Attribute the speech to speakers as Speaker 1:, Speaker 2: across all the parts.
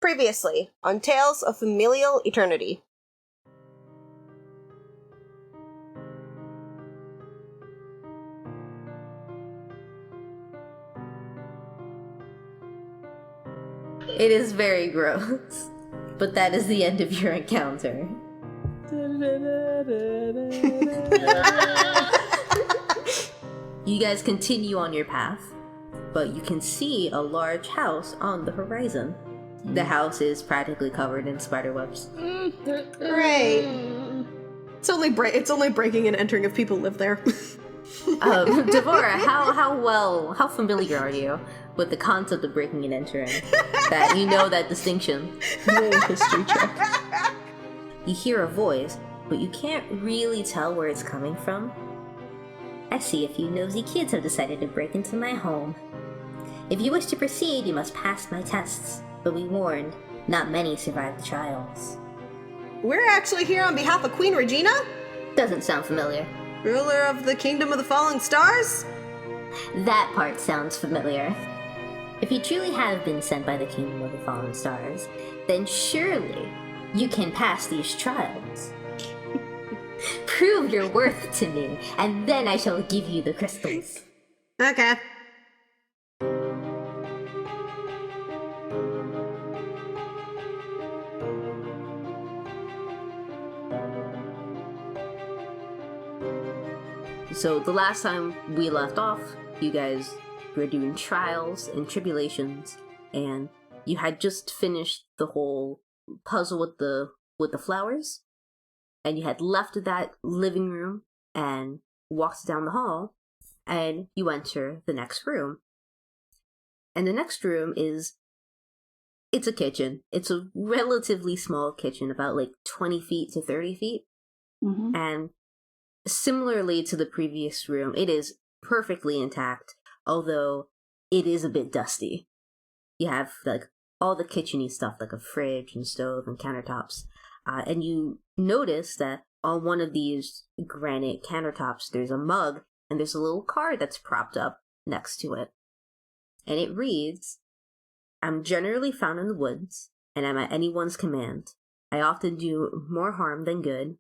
Speaker 1: Previously, on Tales of Familial Eternity.
Speaker 2: It is very gross, but that is the end of your encounter. You guys continue on your path, but you can see a large house on the horizon. The house is practically covered in spiderwebs.
Speaker 1: Great. It's only breaking and entering if people live there.
Speaker 2: Devora, how familiar are you with the concept of breaking and entering? That you know that distinction.
Speaker 3: Roll a history check.
Speaker 2: You hear a voice, but you can't really tell where it's coming from. I see a few nosy kids have decided to break into my home. If you wish to proceed, you must pass my tests. But be warned, not many survive the trials.
Speaker 1: We're actually here on behalf of Queen Regina,
Speaker 2: Doesn't sound familiar.
Speaker 1: ruler of the Kingdom of the Falling Stars.
Speaker 2: That part sounds familiar. If you truly have been sent by the Kingdom of the Fallen Stars, then surely you can pass these trials. Prove your worth to me, and then I shall give you the crystals.
Speaker 1: Okay.
Speaker 2: So the last time we left off, you guys were doing trials and tribulations, and you had just finished the whole puzzle with the flowers, and you had left that living room and walked down the hall, and you enter the next room. And the next room it's a kitchen. It's a relatively small kitchen, about like 20 feet to 30 feet.
Speaker 3: Mm-hmm.
Speaker 2: And similarly to the previous room, it is perfectly intact, although it is a bit dusty. You have like all the kitchen-y stuff, like a fridge and stove and countertops. And you notice that on one of these granite countertops, there's a mug and there's a little card that's propped up next to it. And it reads, "I'm generally found in the woods, and I'm at anyone's command. I often do more harm than good.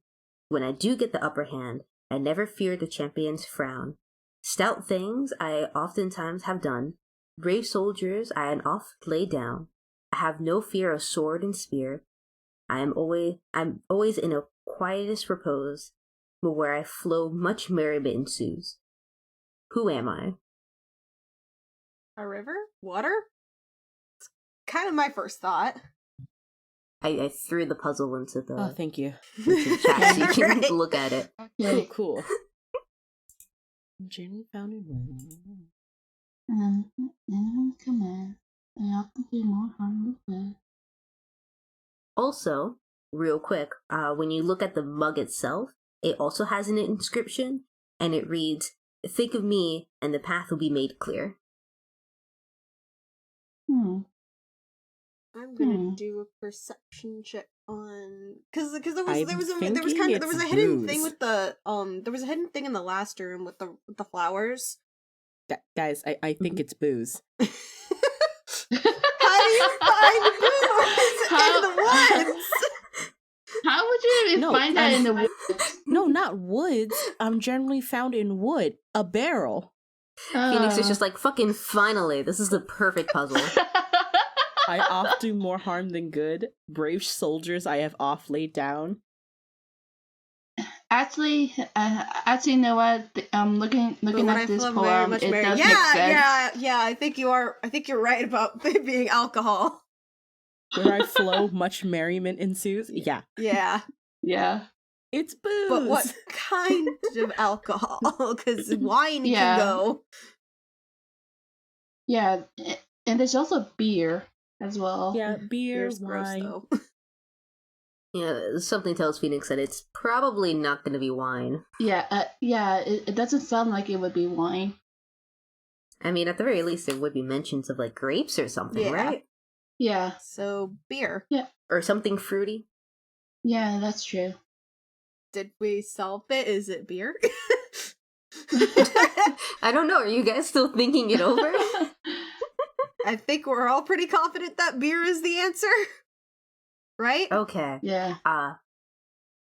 Speaker 2: When I do get the upper hand, I never fear the champion's frown. Stout things I oftentimes have done. Brave soldiers I oft lay down. I have no fear of sword and spear. I'm always in a quietest repose, but where I flow much merriment ensues. Who am I?"
Speaker 1: A river? Water? It's kind of my first thought.
Speaker 2: I threw the puzzle into the,
Speaker 3: Oh, thank you.
Speaker 2: into chat so you can
Speaker 1: Right.
Speaker 2: look at it.
Speaker 3: Cool. Jenny found in
Speaker 4: Come on. I often do more harm than good.
Speaker 2: Also, real quick, when you look at the mug itself, it also has an inscription, and it reads, "Think of me, and the path will be made clear."
Speaker 1: I'm gonna do a perception check on because there was
Speaker 3: I'm
Speaker 1: there was a
Speaker 3: thinking
Speaker 1: hidden
Speaker 3: it's
Speaker 1: thing with the there was a hidden thing in the last room with the flowers.
Speaker 3: Guys, I think it's booze.
Speaker 1: How do you find booze in the woods?
Speaker 4: How would you even
Speaker 3: No,
Speaker 4: find that in the woods?
Speaker 3: No, not woods. I'm generally found in wood. A barrel.
Speaker 2: Phoenix is just like, fucking finally, this is the perfect puzzle.
Speaker 3: I oft do more harm than good. Brave soldiers I have oft laid down.
Speaker 4: Actually, you know what? Looking at this poem, it does make sense.
Speaker 1: Yeah. I think you're right about it being alcohol.
Speaker 3: Where I flow, much merriment ensues. Yeah.
Speaker 1: Yeah,
Speaker 4: Yeah.
Speaker 3: It's booze.
Speaker 1: but what kind of alcohol? Because wine
Speaker 4: Yeah.
Speaker 1: can go.
Speaker 4: Yeah. And there's also beer as well.
Speaker 3: Yeah, beer,
Speaker 1: Beer's gross,
Speaker 3: wine.
Speaker 1: though.
Speaker 2: Yeah, something tells Phoenix that it's probably not going to be wine.
Speaker 4: Yeah. It doesn't sound like it would be wine.
Speaker 2: I mean, at the very least, there would be mentions of like grapes or something,
Speaker 1: Yeah.
Speaker 2: right?
Speaker 4: Yeah.
Speaker 1: So beer.
Speaker 2: Or something fruity.
Speaker 4: Yeah, that's true.
Speaker 1: Did we solve it? Is it beer?
Speaker 2: I don't know. Are you guys still thinking it over?
Speaker 1: I think we're all pretty confident that beer is the answer. Right?
Speaker 2: Okay.
Speaker 4: Yeah.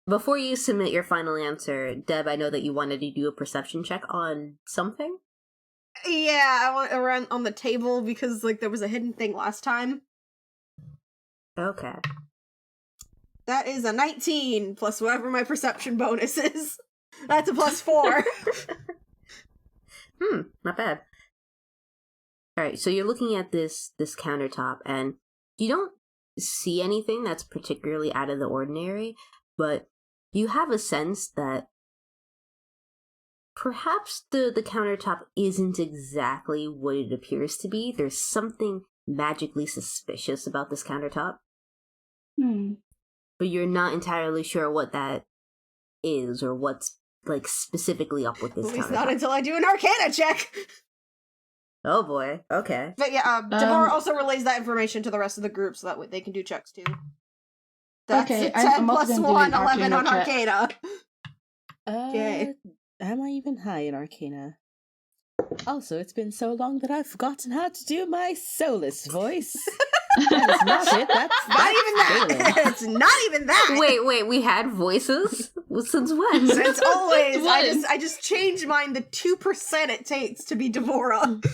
Speaker 2: Before you submit your final answer, Deb, I know that you wanted to do a perception check on something.
Speaker 1: Yeah, I want around on the table because there was a hidden thing last time.
Speaker 2: Okay.
Speaker 1: That is a 19 plus whatever my perception bonus is. That's a +4.
Speaker 2: Not bad. Alright, so you're looking at this countertop, and you don't see anything that's particularly out of the ordinary, but you have a sense that perhaps the countertop isn't exactly what it appears to be. There's something magically suspicious about this countertop. But you're not entirely sure what that is or what's specifically up with this.
Speaker 1: At least not until I do an Arcana check.
Speaker 2: Oh boy. Okay.
Speaker 1: But yeah, Devora also relays that information to the rest of the group so that they can do checks too. That's
Speaker 4: okay,
Speaker 1: a 10 plus 1, 11 on
Speaker 4: check.
Speaker 1: Arcana. Okay.
Speaker 3: Am I even high in Arcana? Also, it's been so long that I've forgotten how to do my Solis voice. That is not it. That's
Speaker 1: not even that. It's not even that.
Speaker 2: Wait. We had voices since when?
Speaker 1: Since always. I just changed mine the 2% it takes to be Devora.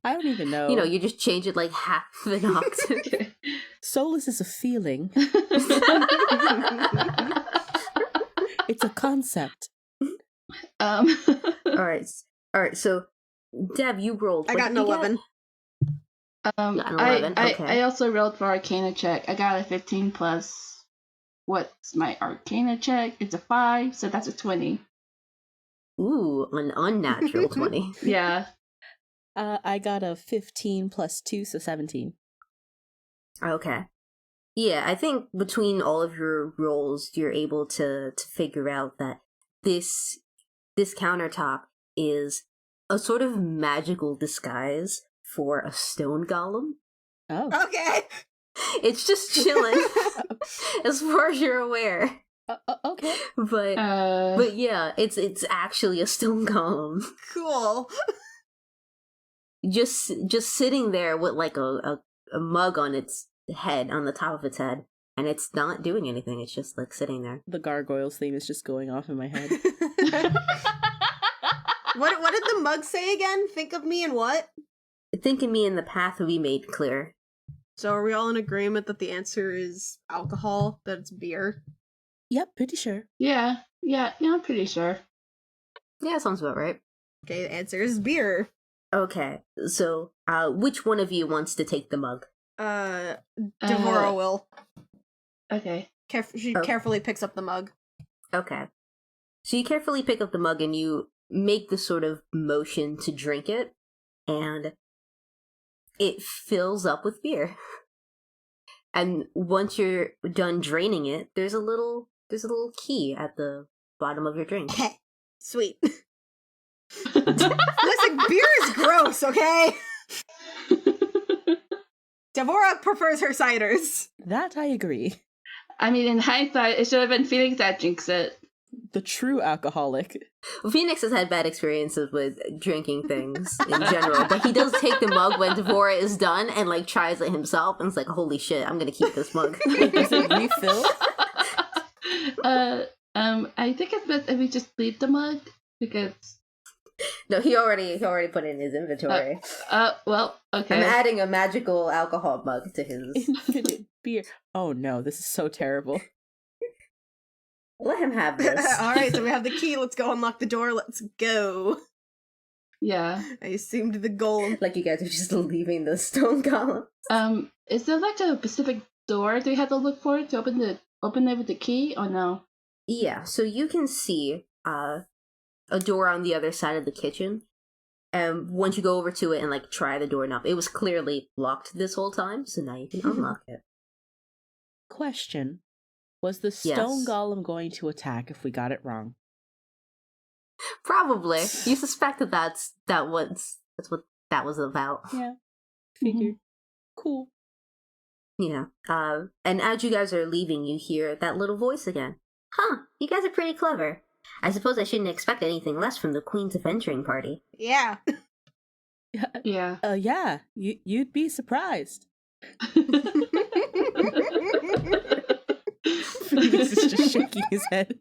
Speaker 3: I don't even know.
Speaker 2: You just change it half an octave.
Speaker 3: Solis is a feeling. It's a concept.
Speaker 2: All right. So, Deb, you rolled.
Speaker 1: I got an 11.
Speaker 4: I also rolled for Arcana check. I got a 15 plus. What's my Arcana check? It's a 5, so that's a 20.
Speaker 2: Ooh, an unnatural 20.
Speaker 4: Yeah.
Speaker 3: I got a 15 plus 2, so 17.
Speaker 2: Okay. Yeah, I think between all of your rolls, you're able to figure out that this countertop is a sort of magical disguise for a stone golem.
Speaker 3: Oh.
Speaker 1: Okay.
Speaker 2: It's just chilling, as far as you're aware.
Speaker 3: Okay.
Speaker 2: But yeah, it's actually a stone golem.
Speaker 1: Cool.
Speaker 2: Just sitting there with a mug on its head, on the top of its head, and it's not doing anything. It's just sitting there.
Speaker 3: The gargoyles theme is just going off in my head.
Speaker 1: What did the mug say again? Think of me and what?
Speaker 2: Think of me and the path will be made clear.
Speaker 1: So are we all in agreement that the answer is alcohol, that it's beer?
Speaker 3: Yep, pretty sure.
Speaker 4: Yeah, I'm pretty sure.
Speaker 2: Yeah, sounds about right.
Speaker 1: Okay, the answer is beer.
Speaker 2: Okay, so which one of you wants to take the mug?
Speaker 1: Devora will.
Speaker 4: Okay.
Speaker 1: She carefully picks up the mug.
Speaker 2: Okay. So you carefully pick up the mug and you make the sort of motion to drink it, and it fills up with beer. And once you're done draining it, there's a little key at the bottom of your drink.
Speaker 1: Sweet. Listen, beer is gross, okay? Devora prefers her ciders.
Speaker 3: That I agree.
Speaker 4: I mean, in hindsight, it should have been Phoenix that drinks it.
Speaker 3: The true alcoholic.
Speaker 2: Well, Phoenix has had bad experiences with drinking things in general, but he does take the mug when Devora is done and tries it himself, and it's holy shit, I'm gonna keep this mug.
Speaker 3: Does it refill?
Speaker 4: I think it's best if we just leave the mug because.
Speaker 2: No, he already put it in his inventory.
Speaker 4: Well, okay.
Speaker 2: I'm adding a magical alcohol mug to his
Speaker 3: infinite beer. Oh no, this is so terrible.
Speaker 2: Let him have this.
Speaker 1: Alright, so we have the key. Let's go unlock the door. Let's go.
Speaker 4: Yeah.
Speaker 1: I assumed the goal.
Speaker 2: You guys are just leaving the stone column.
Speaker 4: Is there a specific door they had to look for to open it with the key, or no?
Speaker 2: Yeah, so you can see a door on the other side of the kitchen. And once you go over to it and try the doorknob, it was clearly locked this whole time, so now you can unlock it.
Speaker 3: Question. Was the stone golem going to attack if we got it wrong?
Speaker 2: Probably. You suspect that's what that was about.
Speaker 3: Yeah. Figured. Cool.
Speaker 2: Yeah. And as you guys are leaving, you hear that little voice again. Huh, you guys are pretty clever. I suppose I shouldn't expect anything less from the Queen's adventuring party.
Speaker 1: Yeah.
Speaker 4: Yeah.
Speaker 3: Yeah, you'd be surprised. Phoenix is just shaking his head.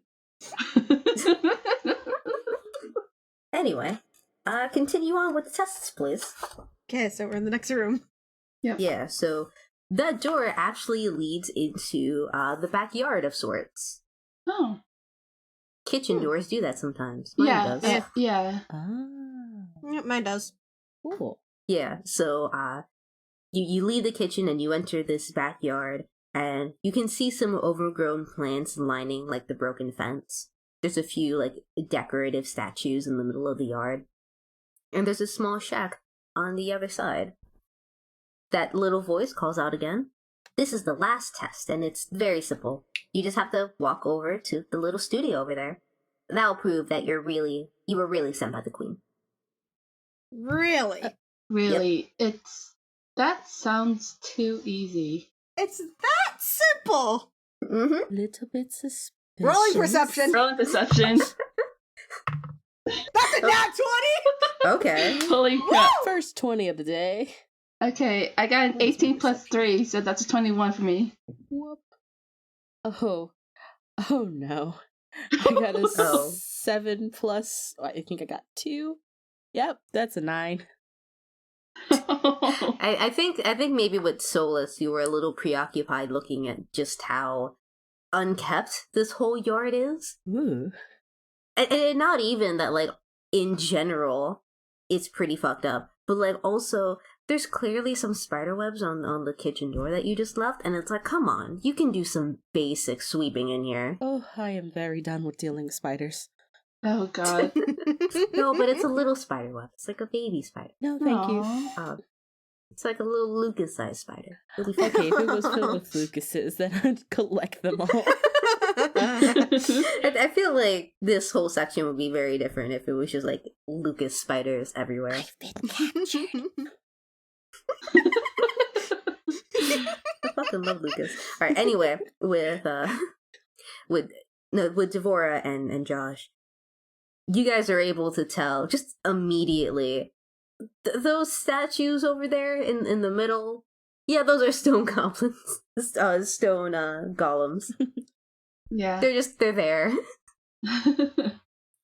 Speaker 2: Anyway, continue on with the tests, please.
Speaker 1: Okay, so we're in the next room.
Speaker 4: Yep.
Speaker 2: Yeah, so that door actually leads into the backyard of sorts.
Speaker 4: Oh.
Speaker 2: Kitchen doors do that sometimes. Mine
Speaker 4: Yeah.
Speaker 2: does.
Speaker 4: Yeah.
Speaker 3: Ah,
Speaker 1: Yep, mine does.
Speaker 3: cool.
Speaker 2: Yeah, so you leave the kitchen and you enter this backyard, and you can see some overgrown plants lining like the broken fence. There's a few like decorative statues in the middle of the yard, and there's a small shack on the other side. That little voice calls out again. This is the last test, and it's very simple. You just have to walk over to the little studio over there. That'll prove that you were really sent by the queen.
Speaker 1: Really?
Speaker 4: Really, that sounds too easy.
Speaker 1: It's that simple!
Speaker 2: Mm-hmm.
Speaker 3: Little bit suspicious.
Speaker 1: Rolling perception!
Speaker 4: Rolling perception.
Speaker 1: That's a nat 20!
Speaker 2: Okay.
Speaker 4: Holy crap.
Speaker 3: First 20 of the day.
Speaker 4: Okay, I got an 18 plus 3, so that's a 21 for me.
Speaker 3: Whoop. Oh no. I got a
Speaker 2: Oh.
Speaker 3: 7 plus, I think I got 2. Yep, that's a 9.
Speaker 2: I think maybe with Solis you were a little preoccupied looking at just how unkept this whole yard is.
Speaker 3: Ooh.
Speaker 2: And not even that, like, in general, it's pretty fucked up. But, like, also, there's clearly some spider webs on the kitchen door that you just left, and it's like, come on, you can do some basic sweeping in here.
Speaker 3: Oh, I am very done with dealing with spiders.
Speaker 4: Oh god.
Speaker 2: No, but it's a little spider web. It's like a baby spider.
Speaker 3: No, thank you.
Speaker 4: Aw.
Speaker 2: It's like a little Lucas-sized spider. Really
Speaker 3: Okay, if it was filled with Lucases, then I'd collect them all.
Speaker 2: I feel like this whole section would be very different if it was just like Lucas spiders everywhere.
Speaker 3: I've been captured.
Speaker 2: I fucking love Lucas. All right. Anyway, with Devora and Josh, you guys are able to tell just immediately those statues over there in the middle. Yeah, those are stone goblins, stone golems.
Speaker 4: Yeah.
Speaker 2: They're there.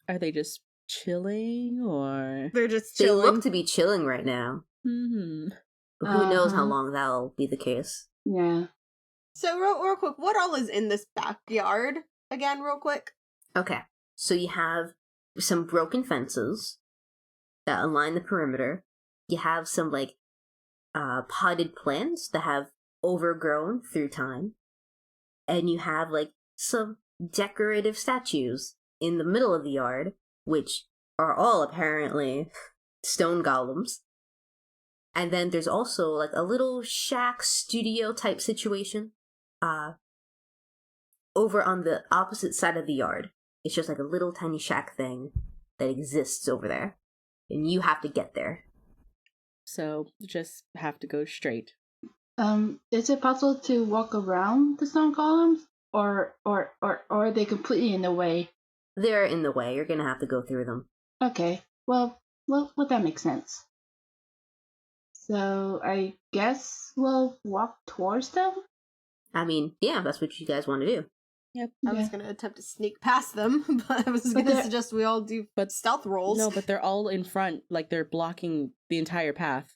Speaker 3: Are they just chilling or?
Speaker 1: They're just
Speaker 2: They
Speaker 1: chilling.
Speaker 2: look to be chilling right now.
Speaker 3: Hmm.
Speaker 2: But who knows how
Speaker 4: Uh-huh.
Speaker 2: long that'll be the case.
Speaker 4: Yeah.
Speaker 1: So, real quick, what all is in this backyard? Again, real quick.
Speaker 2: Okay, so you have some broken fences that align the perimeter. You have some like potted plants that have overgrown through time, and you have like some decorative statues in the middle of the yard, which are all apparently stone golems. And then there's also like a little shack studio type situation over on the opposite side of the yard. It's just like a little tiny shack thing that exists over there. And you have to get there.
Speaker 3: So just have to go straight.
Speaker 4: Is it possible to walk around the stone columns? Or are they completely in the way?
Speaker 2: They're in the way. You're gonna have to go through them.
Speaker 4: Okay. Well, that makes sense. So I guess we'll walk towards them?
Speaker 2: I mean, yeah, that's what you guys want to do.
Speaker 3: Yep.
Speaker 1: I was
Speaker 4: Yeah.
Speaker 1: gonna attempt to sneak past them, but I was gonna
Speaker 4: they're-
Speaker 1: suggest we all do
Speaker 3: But-
Speaker 1: stealth rolls.
Speaker 3: No, but they're all in front, like they're blocking the entire path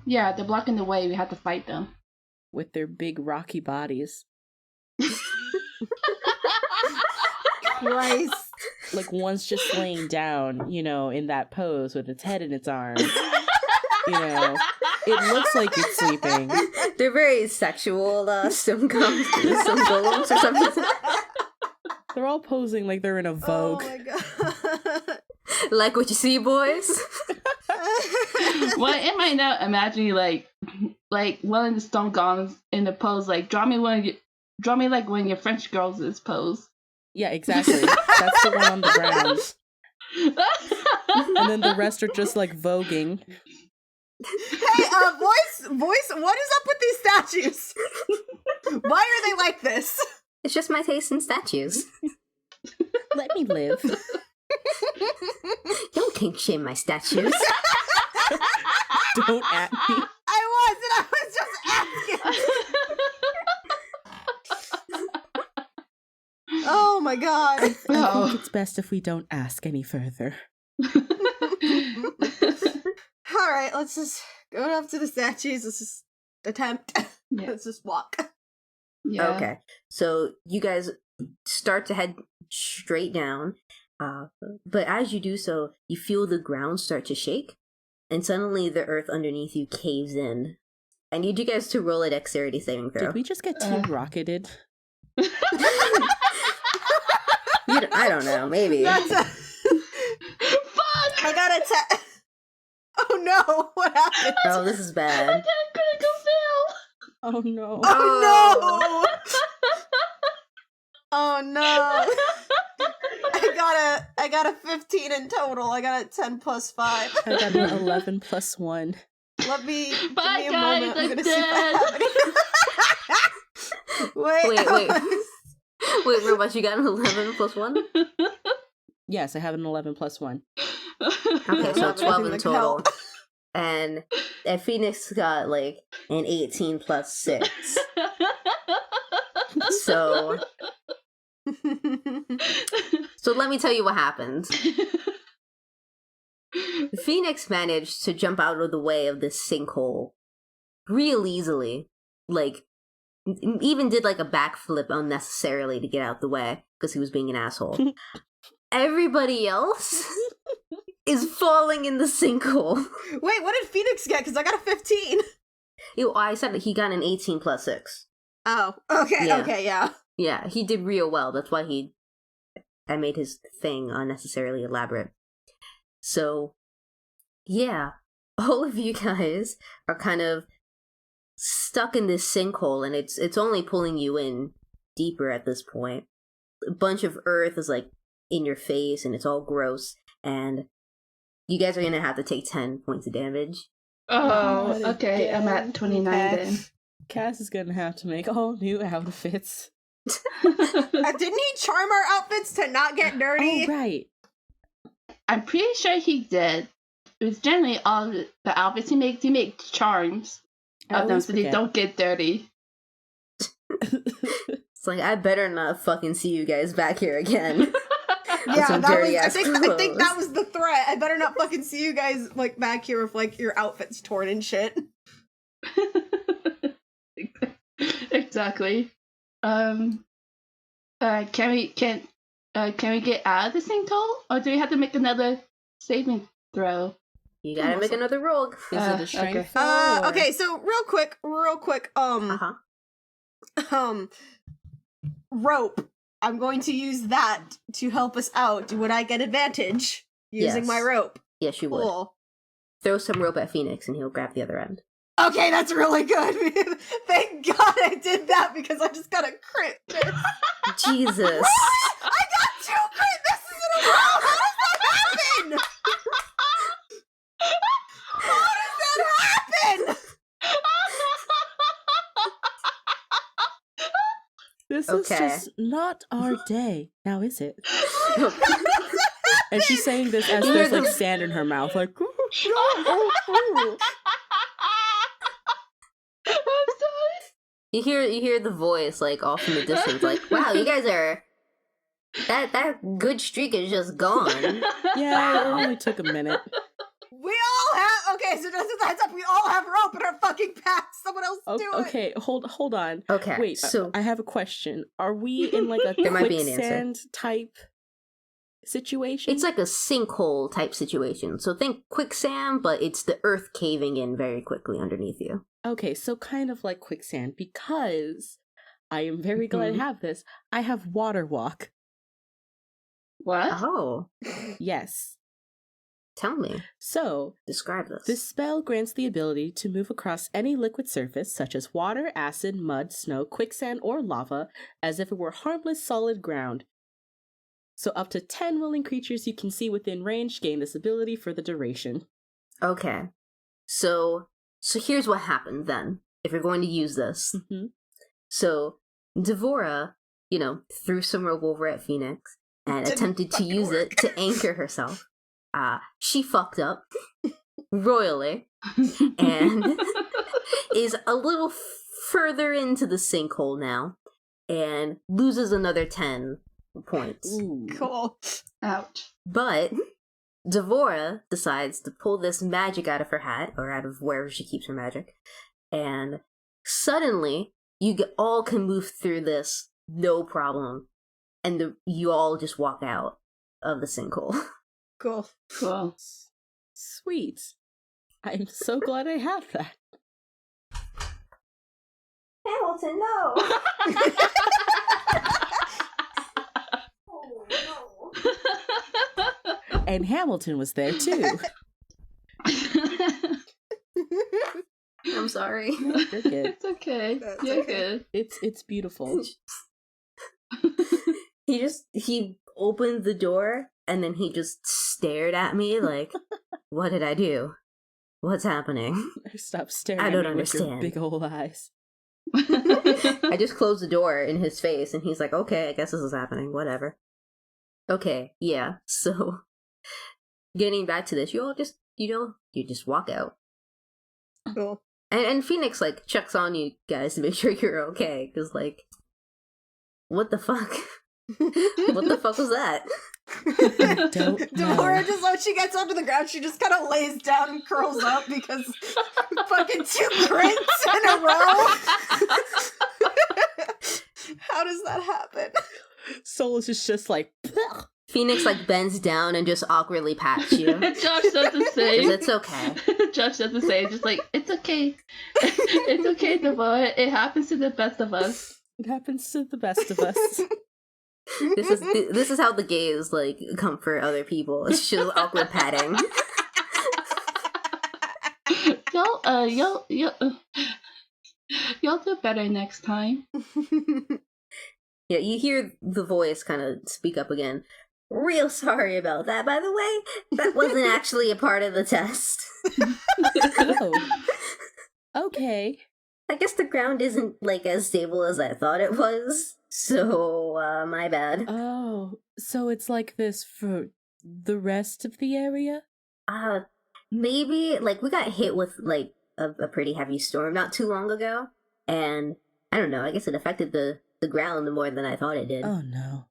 Speaker 4: Yeah, they're blocking the way. We have to fight them.
Speaker 3: with their big rocky bodies.
Speaker 1: Christ.
Speaker 3: Like one's just laying down, in that pose with its head in its arms. It looks like it's sleeping.
Speaker 2: They're very sexual, some golems or something.
Speaker 3: They're all posing like they're in a
Speaker 1: Oh
Speaker 3: Vogue.
Speaker 1: my god.
Speaker 2: Like what you see, boys?
Speaker 4: Well, am I now imagining like one of the stone golems in the pose, like draw me like one of your French girls is pose.
Speaker 3: Yeah, exactly. That's the one on the ground. And then the rest are just like voguing.
Speaker 1: Hey, voice, what is up with these statues? Why are they like this?
Speaker 2: It's just my taste in statues.
Speaker 3: Let me live.
Speaker 2: Don't kink shame my statues.
Speaker 3: don't at me.
Speaker 1: I was just asking. Oh my god.
Speaker 3: I think it's best if we don't ask any further.
Speaker 1: Alright, let's just go up to the statues. Let's just attempt.
Speaker 4: Yeah.
Speaker 1: Let's just walk.
Speaker 4: Yeah.
Speaker 2: Okay, so you guys start to head straight down, but as you do so, you feel the ground start to shake, and suddenly the earth underneath you caves in. I need you guys to roll a dexterity saving throw.
Speaker 3: Did we just get team rocketed?
Speaker 2: I don't know, maybe.
Speaker 1: That's a...
Speaker 4: Fuck!
Speaker 1: I got a 10. Oh no, what happened?
Speaker 2: Oh, this is
Speaker 4: I
Speaker 2: bad.
Speaker 4: got a critical fail!
Speaker 3: Oh no.
Speaker 1: Oh no! Oh no! I got a 15 in total. I got a 10 plus 5.
Speaker 3: I got an 11 plus 1.
Speaker 1: Let me give
Speaker 4: Bye,
Speaker 1: me a
Speaker 4: guys,
Speaker 1: moment. I'm
Speaker 4: I'm
Speaker 1: gonna see if I have any.
Speaker 2: Wait, Robot, you got an 11 plus 1?
Speaker 3: Yes, I have an 11 plus 1.
Speaker 2: Okay, so 12 in
Speaker 1: Everything
Speaker 2: total.
Speaker 1: help.
Speaker 2: And Phoenix got like an 18 plus 6. So let me tell you what happened. Phoenix managed to jump out of the way of this sinkhole real easily. Like, even did like a backflip unnecessarily to get out the way because he was being an asshole. Everybody else is falling in the sinkhole.
Speaker 1: Wait, what did Phoenix get? Because I got a 15.
Speaker 2: I said that he got an 18 plus 6.
Speaker 1: Oh, okay,
Speaker 2: Yeah.
Speaker 1: okay, yeah.
Speaker 2: Yeah, he did real well. That's why I made his thing unnecessarily elaborate. So, yeah, all of you guys are kind of stuck in this sinkhole, and it's only pulling you in deeper at this point. A bunch of earth is like in your face, and it's all gross, and you guys are gonna have to take 10 points of damage.
Speaker 4: Oh, okay. I'm
Speaker 3: again.
Speaker 4: at 29 then.
Speaker 3: Cass is gonna have to make all new outfits.
Speaker 1: Didn't he charm our outfits to not get dirty?
Speaker 3: Oh, right.
Speaker 4: I'm pretty sure he did. It's generally all the outfits he makes charms
Speaker 3: I
Speaker 4: of them
Speaker 3: always
Speaker 4: so they
Speaker 3: forget.
Speaker 4: don't get dirty.
Speaker 2: It's like, I better not fucking see you guys back here again.
Speaker 1: Yeah,
Speaker 2: some
Speaker 1: that was.
Speaker 2: dirty
Speaker 1: I
Speaker 2: ass
Speaker 1: think
Speaker 2: clothes.
Speaker 1: that was the threat. I better not fucking see you guys like back here with like your outfits torn and shit.
Speaker 4: Exactly. Can we get out of this sinkhole, or do we have to make another saving throw?
Speaker 2: You gotta make another roll.
Speaker 3: Is it a strength
Speaker 4: okay.
Speaker 3: throw, or-
Speaker 1: Okay, so real quick,
Speaker 2: Uh-huh.
Speaker 1: rope. I'm going to use that to help us out. Would I get advantage using
Speaker 2: Yes.
Speaker 1: my rope?
Speaker 2: Yes, you would.
Speaker 1: Cool.
Speaker 2: Throw some rope at Phoenix and he'll grab the other end.
Speaker 1: Okay, that's really good. Thank God I did that because I just got a crit.
Speaker 2: Jesus.
Speaker 1: I got 2 crit misses in a row. How does that happen? How does that happen?
Speaker 3: This
Speaker 2: Okay.
Speaker 3: is just not our day. Now is it? And she's saying this as there's like sand in her mouth, like.
Speaker 4: I'm sorry.
Speaker 2: You hear the voice like off in the distance, like, wow, you guys are that good streak is just gone.
Speaker 3: Yeah, it only took a minute.
Speaker 1: We all have. Okay, so just as a heads up, we all have rope in our fucking packs. Someone else do it.
Speaker 3: Okay, hold on.
Speaker 2: Okay.
Speaker 3: Wait,
Speaker 2: so
Speaker 3: I have a question. Are we in like a
Speaker 2: There might be an answer.
Speaker 3: quicksand type situation?
Speaker 2: it's like a sinkhole type situation. So think quicksand, but it's the earth caving in very quickly underneath you.
Speaker 3: Okay, so kind of like quicksand, because I am very glad
Speaker 2: Mhm.
Speaker 3: I have this. I have water walk.
Speaker 4: What?
Speaker 2: Oh,
Speaker 3: Yes.
Speaker 2: tell me.
Speaker 3: So,
Speaker 2: Describe this.
Speaker 3: this spell grants the ability to move across any liquid surface, such as water, acid, mud, snow, quicksand, or lava, as if it were harmless solid ground. So up to 10 willing creatures you can see within range gain this ability for the duration.
Speaker 2: Okay. So here's what happened then, if you're going to use this.
Speaker 3: Mm-hmm.
Speaker 2: So Devora, threw some rope over at Phoenix and
Speaker 1: Didn't
Speaker 2: attempted to
Speaker 1: fucking
Speaker 2: use
Speaker 1: work.
Speaker 2: it to anchor herself. She fucked up royally. and is a little further into the sinkhole now and loses another 10 points.
Speaker 3: Ooh.
Speaker 1: Cool.
Speaker 4: Ouch.
Speaker 2: But Devora decides to pull this magic out of her hat, or out of wherever she keeps her magic, and suddenly all can move through this no problem, and you all just walk out of the sinkhole.
Speaker 1: Cool.
Speaker 4: Cool.
Speaker 3: Sweet. I'm so glad I have that.
Speaker 2: Hamilton, no!
Speaker 3: And Hamilton was there too.
Speaker 2: I'm sorry.
Speaker 3: No, you're good.
Speaker 4: It's okay.
Speaker 1: That's
Speaker 4: You're
Speaker 1: okay.
Speaker 4: good.
Speaker 3: It's beautiful.
Speaker 2: He opened the door and then he just stared at me like, what did I do? What's happening?
Speaker 3: Stop staring
Speaker 2: I
Speaker 3: at
Speaker 2: don't
Speaker 3: me with your
Speaker 2: understand.
Speaker 3: big old eyes.
Speaker 2: I just closed the door in his face and he's like, okay, I guess this is happening. Whatever. Okay, yeah. So, getting back to this, you all just, you just walk out.
Speaker 1: Cool.
Speaker 2: And Phoenix, like, checks on you guys to make sure you're okay. Because, like, what the fuck? What the fuck was that?
Speaker 3: Don't know.
Speaker 1: Devora just, when she gets onto the ground, she just kind of lays down and curls up because fucking 2 crits in a row. How does that happen?
Speaker 3: Solis is just like,
Speaker 2: Phoenix, like, bends down and just awkwardly pats you.
Speaker 4: Josh does the same.
Speaker 2: It's okay.
Speaker 4: Josh does the same. Just like, it's okay. It's okay, Devora. It happens to the best of us.
Speaker 3: it happens to the best of us.
Speaker 2: This is how the gays, like, comfort other people. It's just awkward patting.
Speaker 4: Y'all do better next time.
Speaker 2: Yeah, you hear the voice kind of speak up again. Real sorry about that, by the way. That wasn't actually a part of the test.
Speaker 3: Oh. Okay.
Speaker 2: I guess the ground isn't, like, as stable as I thought it was. So, my bad.
Speaker 3: Oh, so it's like this for the rest of the area?
Speaker 2: Maybe, like, we got hit with, like, a pretty heavy storm not too long ago. And, I don't know, I guess it affected the ground more than I thought it did.
Speaker 3: Oh no.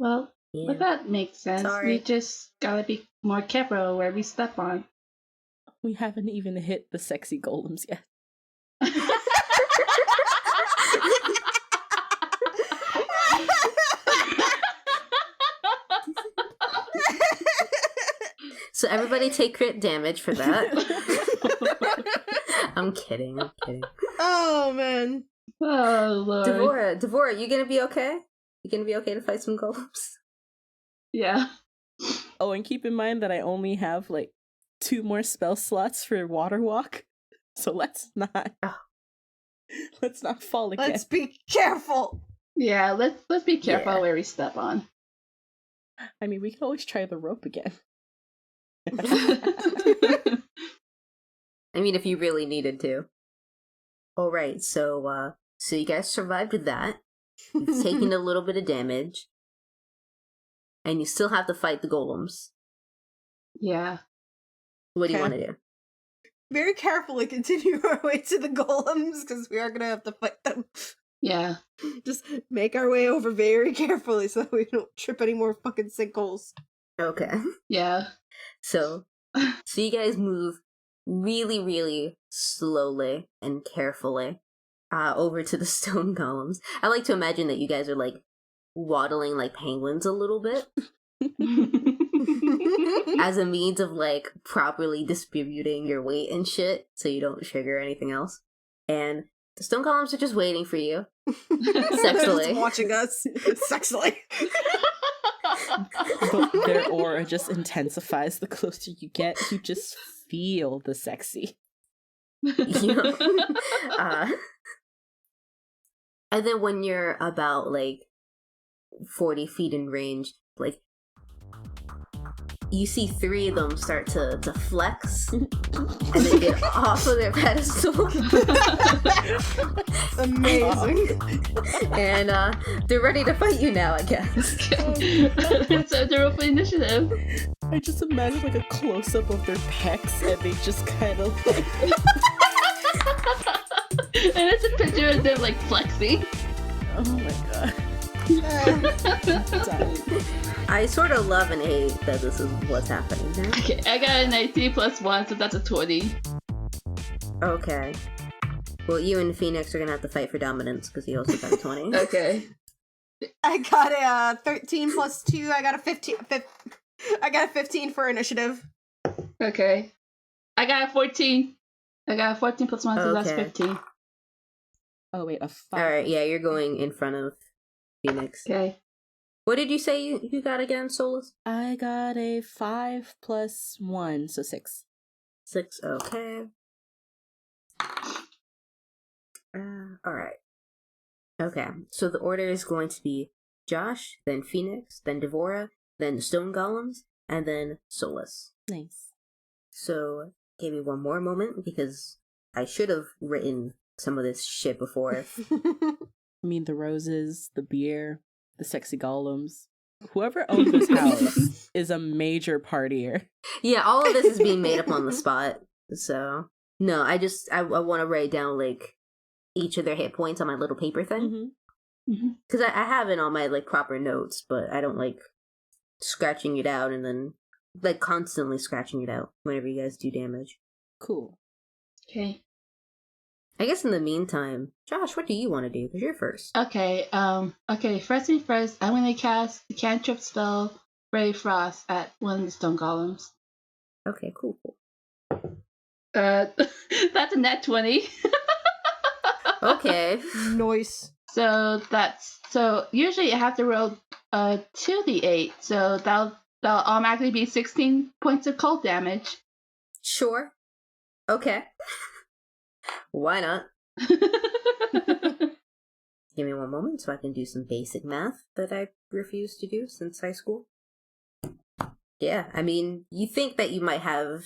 Speaker 4: Well,
Speaker 2: Yeah.
Speaker 4: but that makes sense.
Speaker 2: Sorry.
Speaker 4: We just gotta be more careful where we step on.
Speaker 3: We haven't even hit the sexy golems yet.
Speaker 2: So everybody take crit damage for that. I'm kidding.
Speaker 1: Oh, man.
Speaker 4: Oh, Lord.
Speaker 2: Devora, you gonna be okay? You gonna be okay to fight some golems?
Speaker 4: Yeah.
Speaker 3: Oh, and keep in mind that I only have like 2 more spell slots for water walk. So let's not fall again.
Speaker 1: Let's be careful.
Speaker 4: Yeah, let's be careful
Speaker 2: Yeah.
Speaker 4: where we step on.
Speaker 3: I mean, we can always try the rope again.
Speaker 2: I mean, if you really needed to. Alright, so you guys survived that. You've taken a little bit of damage. And you still have to fight the golems.
Speaker 4: Yeah.
Speaker 2: What do you
Speaker 1: Okay.
Speaker 2: want to do?
Speaker 1: Very carefully continue our way to the golems, because we are going to have to fight them.
Speaker 4: Yeah.
Speaker 1: Just make our way over very carefully so we don't trip any more fucking sinkholes.
Speaker 2: Okay.
Speaker 4: Yeah.
Speaker 2: So you guys move really, really slowly and carefully over to the stone golems. I like to imagine that you guys are, like, waddling like penguins a little bit as a means of, like, properly distributing your weight and shit so you don't trigger anything else. And the stone golems are just waiting for you. Sexily.
Speaker 1: Just watching us. Sexily.
Speaker 3: But their aura just intensifies the closer you get. You just feel the sexy.
Speaker 2: You know? And then when you're about, like, 40 feet in range, like, you see 3 of them start to flex and then get off of their pedestal.
Speaker 1: Amazing.
Speaker 2: And they're ready to fight you now, I guess.
Speaker 4: So the rope initiative.
Speaker 3: I just imagine like a close up of their pecs, and they just kind of like.
Speaker 4: And it's a picture of them like flexing.
Speaker 3: Oh my god.
Speaker 2: I sort of love and hate that this is what's happening here.
Speaker 4: Okay, I got a 19 plus 1, so that's a 20.
Speaker 2: Okay. Well, you and Phoenix are gonna have to fight for dominance because you also got a 20.
Speaker 4: Okay.
Speaker 1: I got a 13 plus 2. I got a 15. I got a 15 for initiative.
Speaker 4: Okay. I got a 14. I got a 14 plus 1, so that's
Speaker 2: Okay.
Speaker 4: 15.
Speaker 3: Oh wait, a 5.
Speaker 2: Alright, yeah, you're going in front of Phoenix.
Speaker 4: Okay.
Speaker 2: What did you say you got again, Solis?
Speaker 3: I got a 5 plus 1, so 6.
Speaker 2: 6, okay. Alright. Okay, so the order is going to be Josh, then Phoenix, then Devora, then the Stone Golems, and then Solis.
Speaker 3: Nice.
Speaker 2: So, give me one more moment because I should have written some of this shit before.
Speaker 3: I mean, the roses, the beer, the sexy golems. Whoever owns this house is a major partier.
Speaker 2: Yeah, all of this is being made up on the spot. So, no, I want to write down, like, each of their hit points on my little paper thing.
Speaker 3: Mm-hmm.
Speaker 2: Because I have it on my, like, proper notes, but I don't like scratching it out and then, like, constantly scratching it out whenever you guys do damage.
Speaker 3: Cool.
Speaker 4: Okay.
Speaker 2: I guess in the meantime, Josh, what do you want to do? Because you're first.
Speaker 4: Okay, first thing first, I'm gonna cast the cantrip spell Ray Frost at one of the stone golems.
Speaker 2: Okay, cool.
Speaker 4: That's a net 20.
Speaker 2: Okay.
Speaker 1: Nice.
Speaker 4: So usually I have to roll 2d8, so that'll automatically be 16 points of cold damage.
Speaker 2: Sure. Okay. Why not? Give me one moment so I can do some basic math that I refuse to do since high school. Yeah, I mean, you think that you might have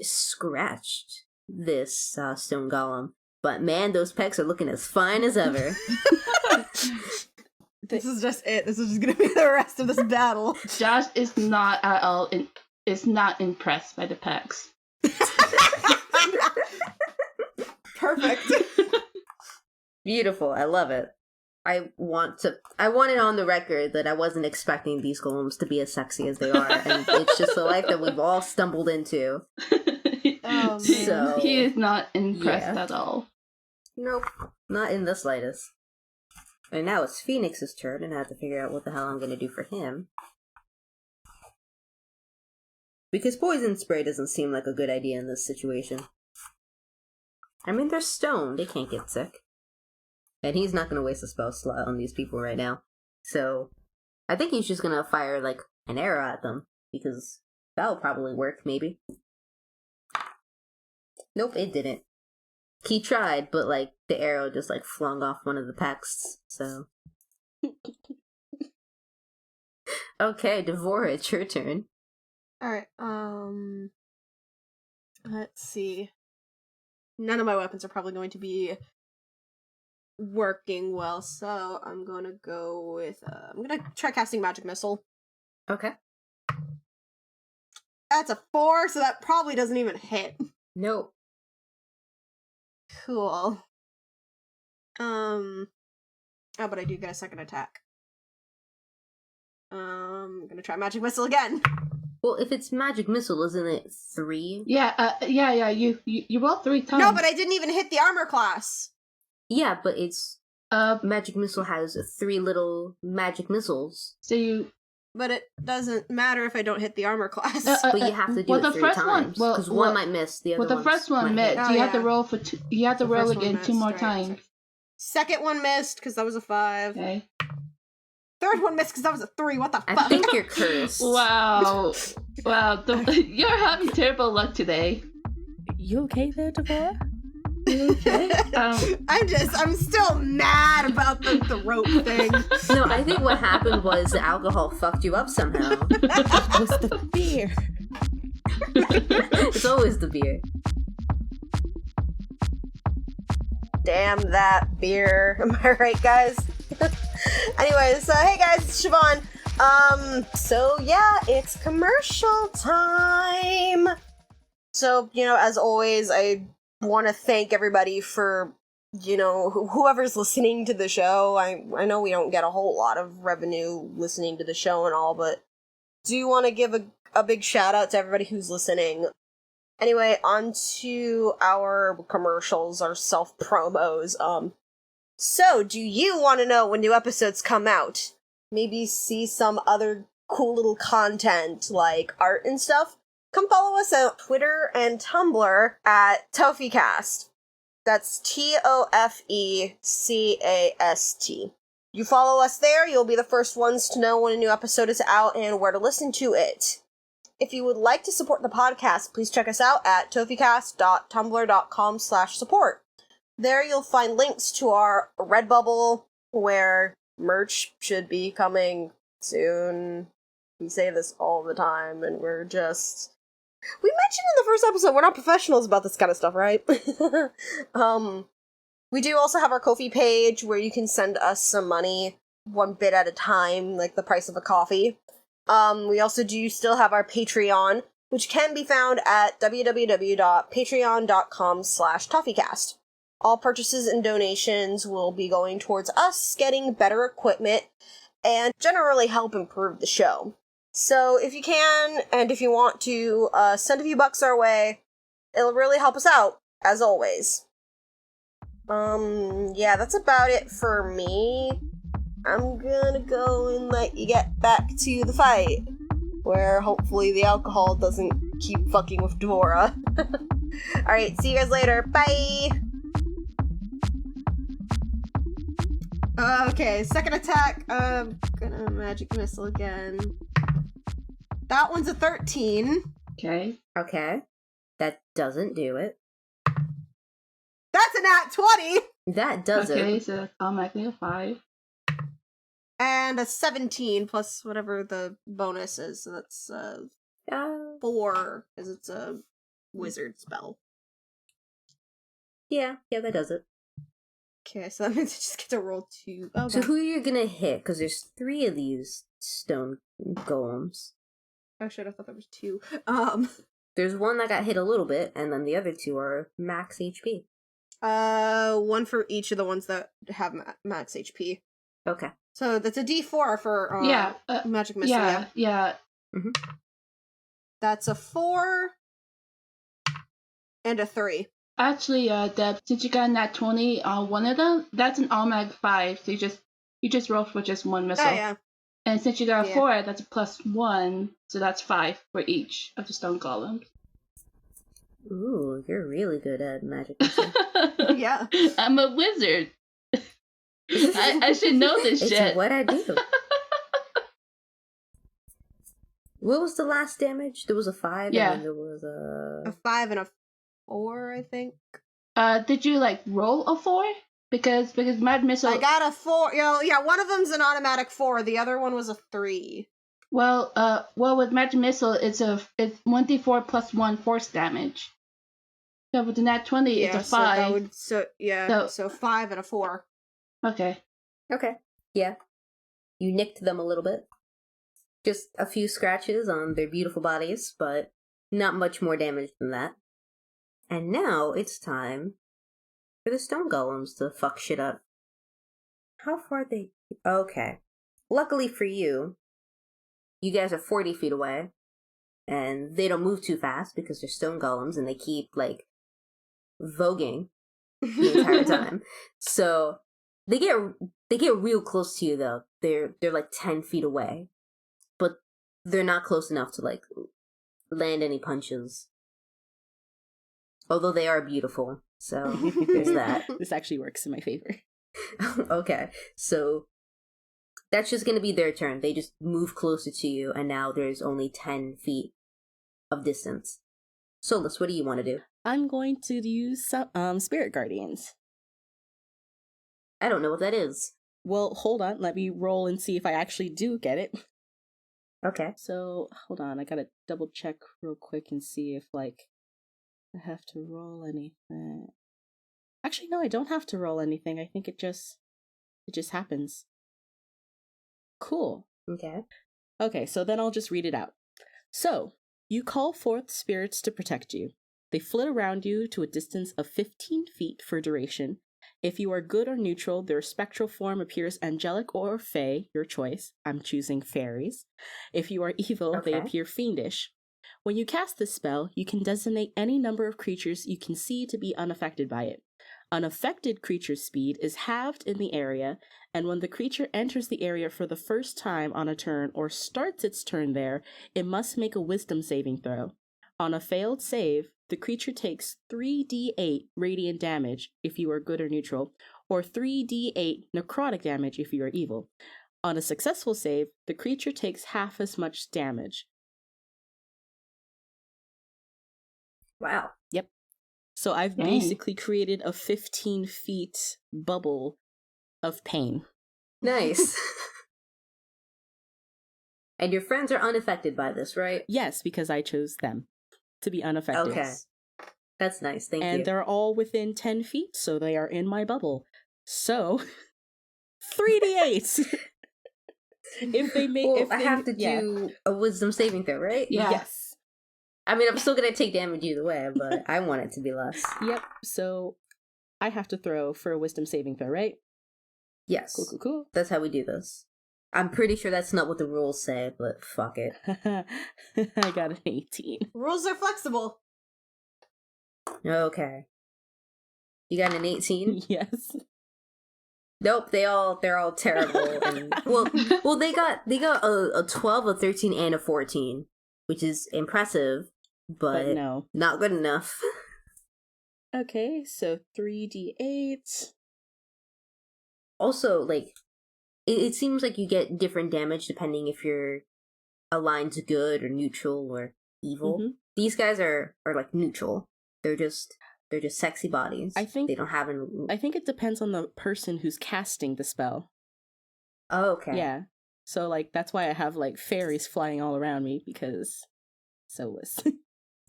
Speaker 2: scratched this stone golem, but man, those pecs are looking as fine as ever.
Speaker 1: This is just it. This is just gonna be the rest of this battle.
Speaker 4: Josh is not at all is not impressed by the pecs.
Speaker 1: Perfect.
Speaker 2: Beautiful. I love it. I want it on the record that I wasn't expecting these golems to be as sexy as they are, and it's just a life that we've all stumbled into.
Speaker 1: Oh, man.
Speaker 2: So
Speaker 4: He is not impressed
Speaker 2: yeah.
Speaker 4: at all.
Speaker 2: Nope, not in the slightest. And now it's Phoenix's turn, and I have to figure out what the hell I'm gonna do for him. Because poison spray doesn't seem like a good idea in this situation. I mean, they're stoned, they can't get sick. And he's not gonna waste a spell slot on these people right now. So, I think he's just gonna fire, like, an arrow at them, because that'll probably work, maybe. Nope, it didn't. He tried, but, like, the arrow just, like, flung off one of the pecks, so... Okay, Devora, it's your turn.
Speaker 1: Alright, let's see. None of my weapons are probably going to be working well, so I'm gonna go with, I'm gonna try casting Magic Missile.
Speaker 2: Okay.
Speaker 1: That's a 4, so that probably doesn't even hit.
Speaker 2: Nope.
Speaker 1: Cool. Oh, but I do get a second attack. I'm gonna try Magic Missile again.
Speaker 2: Well, if it's magic missile, isn't it 3?
Speaker 4: Yeah, you rolled 3 times.
Speaker 1: No, but I didn't even hit the armor class.
Speaker 2: Yeah, but it's magic missile has 3 little magic missiles.
Speaker 4: So you
Speaker 1: But it doesn't matter if I don't hit the armor class.
Speaker 2: But you have to do it 3 times. Because one might miss, the other
Speaker 4: the first one
Speaker 2: might
Speaker 4: missed.
Speaker 2: hit.
Speaker 1: Oh,
Speaker 4: You have to
Speaker 1: yeah.
Speaker 4: roll for 2. You have to
Speaker 1: The
Speaker 4: roll
Speaker 1: first one
Speaker 4: again 2 more
Speaker 1: missed, right.
Speaker 4: times.
Speaker 1: Second one missed, because that was a 5.
Speaker 4: Okay.
Speaker 1: Third one missed, because that was a 3. What the fuck?
Speaker 2: I think you're cursed.
Speaker 4: Wow. Wow. You're having terrible luck today.
Speaker 3: You okay there, Devora?
Speaker 4: Okay.
Speaker 1: I'm still mad about the rope thing.
Speaker 2: No, I think what happened was the alcohol fucked you up somehow.
Speaker 3: It was the beer.
Speaker 2: It's always the beer.
Speaker 1: Damn that beer. Am I right, guys? Anyways, hey guys, it's Siobhan. So yeah, it's commercial time. So, as always, I want to thank everybody for, whoever's listening to the show. I know we don't get a whole lot of revenue listening to the show and all, but do want to give a big shout out to everybody who's listening. Anyway, on to our commercials, our self-promos. So, do you want to know when new episodes come out? Maybe see some other cool little content, like art and stuff? Come follow us on Twitter and Tumblr at TofeCast. That's TofeCast. You follow us there, you'll be the first ones to know when a new episode is out and where to listen to it. If you would like to support the podcast, please check us out at tofecast.tumblr.com/support. There you'll find links to our Redbubble, where merch should be coming soon. We say this all the time, and we mentioned in the first episode, we're not professionals about this kind of stuff, right? We do also have our Ko-fi page, where you can send us some money, one bit at a time, like the price of a coffee. We also do still have our Patreon, which can be found at www.patreon.com/TofeCast. All purchases and donations will be going towards us getting better equipment and generally help improve the show. So if you can, and if you want to, send a few bucks our way, it'll really help us out, as always. Yeah, that's about it for me. I'm gonna go and let you get back to the fight, where hopefully the alcohol doesn't keep fucking with Devora. Alright, see you guys later. Bye! Okay, second attack. Gonna magic missile again. That one's a 13.
Speaker 4: Okay.
Speaker 2: Okay. That doesn't do it.
Speaker 1: That's a nat 20!
Speaker 2: That does it.
Speaker 4: Okay, so that's automatically a 5.
Speaker 1: And a 17 plus whatever the bonus is. So that's 4, because it's a wizard spell.
Speaker 2: Yeah, that does it.
Speaker 1: Okay, so that means I just get to roll 2. Oh,
Speaker 2: So
Speaker 1: God.
Speaker 2: who are you gonna hit? Because there's 3 of these stone golems.
Speaker 1: Oh shit, I thought there was 2.
Speaker 2: There's one that got hit a little bit, and then the other 2 are max HP.
Speaker 1: One for each of the ones that have max HP.
Speaker 2: Okay.
Speaker 1: So that's a D4 for magic missile.
Speaker 4: Yeah.
Speaker 2: Mm-hmm.
Speaker 1: That's a 4 and a 3.
Speaker 4: Actually, Deb, since you got nat 20 on one of them, that's an automatic 5. So you just roll for just one missile.
Speaker 1: Oh yeah.
Speaker 4: And since you got a 4, that's a +1, so that's 5 for each of the stone golems.
Speaker 2: Ooh, you're really good at magic missile.
Speaker 1: Yeah.
Speaker 4: I'm a wizard. I should know this
Speaker 2: It's
Speaker 4: shit.
Speaker 2: what I do. What was the last damage? There was a 5,
Speaker 4: Yeah.
Speaker 2: and then there was
Speaker 1: A 5 and a 4, I think.
Speaker 4: Did you roll a 4? Because Mad Missile.
Speaker 1: I got a 4. Yeah, one of them's an automatic 4. The other one was a 3.
Speaker 4: Well, with Magic Missile, it's 1d4 plus 1 force damage. So with the nat 20, it's a 5.
Speaker 1: So 5 and a 4.
Speaker 4: Okay.
Speaker 2: Okay. Yeah. You nicked them a little bit. Just a few scratches on their beautiful bodies, but not much more damage than that. And now it's time for the stone golems to fuck shit up. How far are they? Okay. Luckily for you, you guys are 40 feet away, and they don't move too fast because they're stone golems, and they keep, voguing the entire time. So they get real close to you, though. They're 10 feet away, but they're not close enough to, land any punches. Although they are beautiful, so there's that.
Speaker 3: This actually works in my favor.
Speaker 2: Okay, so that's just going to be their turn. They just move closer to you, and now there's only 10 feet of distance. Solis, what do you want to do?
Speaker 3: I'm going to use some spirit guardians.
Speaker 2: I don't know what that is.
Speaker 3: Well, hold on. Let me roll and see if I actually do get it.
Speaker 2: Okay.
Speaker 3: So, hold on. I gotta double check real quick and see if, I have to roll anything. Actually, no, I don't have to roll anything. I think it just happens. Cool.
Speaker 2: Okay.
Speaker 3: Okay, so then I'll just read it out. So, you call forth spirits to protect you. They flit around you to a distance of 15 feet for duration. If you are good or neutral, their spectral form appears angelic or fey, your choice. I'm choosing fairies. If you are evil, they
Speaker 2: Okay.
Speaker 3: appear fiendish. When you cast this spell, you can designate any number of creatures you can see to be unaffected by it. Unaffected creature's speed is halved in the area, and when the creature enters the area for the first time on a turn or starts its turn there, it must make a wisdom saving throw. On a failed save, the creature takes 3d8 radiant damage if you are good or neutral, or 3d8 necrotic damage if you are evil. On a successful save, the creature takes half as much damage.
Speaker 2: Wow.
Speaker 3: Yep. So I've
Speaker 4: Dang.
Speaker 3: basically created a 15 feet bubble of pain.
Speaker 2: Nice. And your friends are unaffected by this, right?
Speaker 3: Yes, because I chose them to be unaffected.
Speaker 2: Okay. That's nice. Thank
Speaker 3: And
Speaker 2: you.
Speaker 3: they're all within 10 feet, so they are in my bubble. So, 3d8. If they make,
Speaker 2: Well,
Speaker 3: if
Speaker 2: I
Speaker 3: they,
Speaker 2: have to
Speaker 3: yeah.
Speaker 2: do a wisdom saving throw, right?
Speaker 4: Yeah.
Speaker 3: Yes.
Speaker 2: I mean, I'm still gonna take damage either way, but I want it to be less.
Speaker 3: Yep. So, I have to throw for a wisdom saving throw, right?
Speaker 2: Yes.
Speaker 3: Cool.
Speaker 2: That's how we do this. I'm pretty sure that's not what the rules say, but fuck it.
Speaker 3: I got an 18.
Speaker 1: Rules are flexible.
Speaker 2: Okay. You got an 18?
Speaker 3: Yes.
Speaker 2: Nope, they're all terrible. And, well, they got a 12, a 13, and a 14, which is impressive, but
Speaker 3: no.
Speaker 2: not good enough.
Speaker 3: Okay, so 3d8.
Speaker 2: Also, like, it seems like you get different damage depending if you're aligned to good or neutral or evil.
Speaker 3: Mhm.
Speaker 2: These guys are like neutral. They're just sexy bodies.
Speaker 3: I think-
Speaker 2: they don't have an.
Speaker 3: I think it depends on the person who's casting the spell.
Speaker 2: Oh, okay.
Speaker 3: Yeah. So, like, that's why I have, like, fairies flying all around me, because Solis.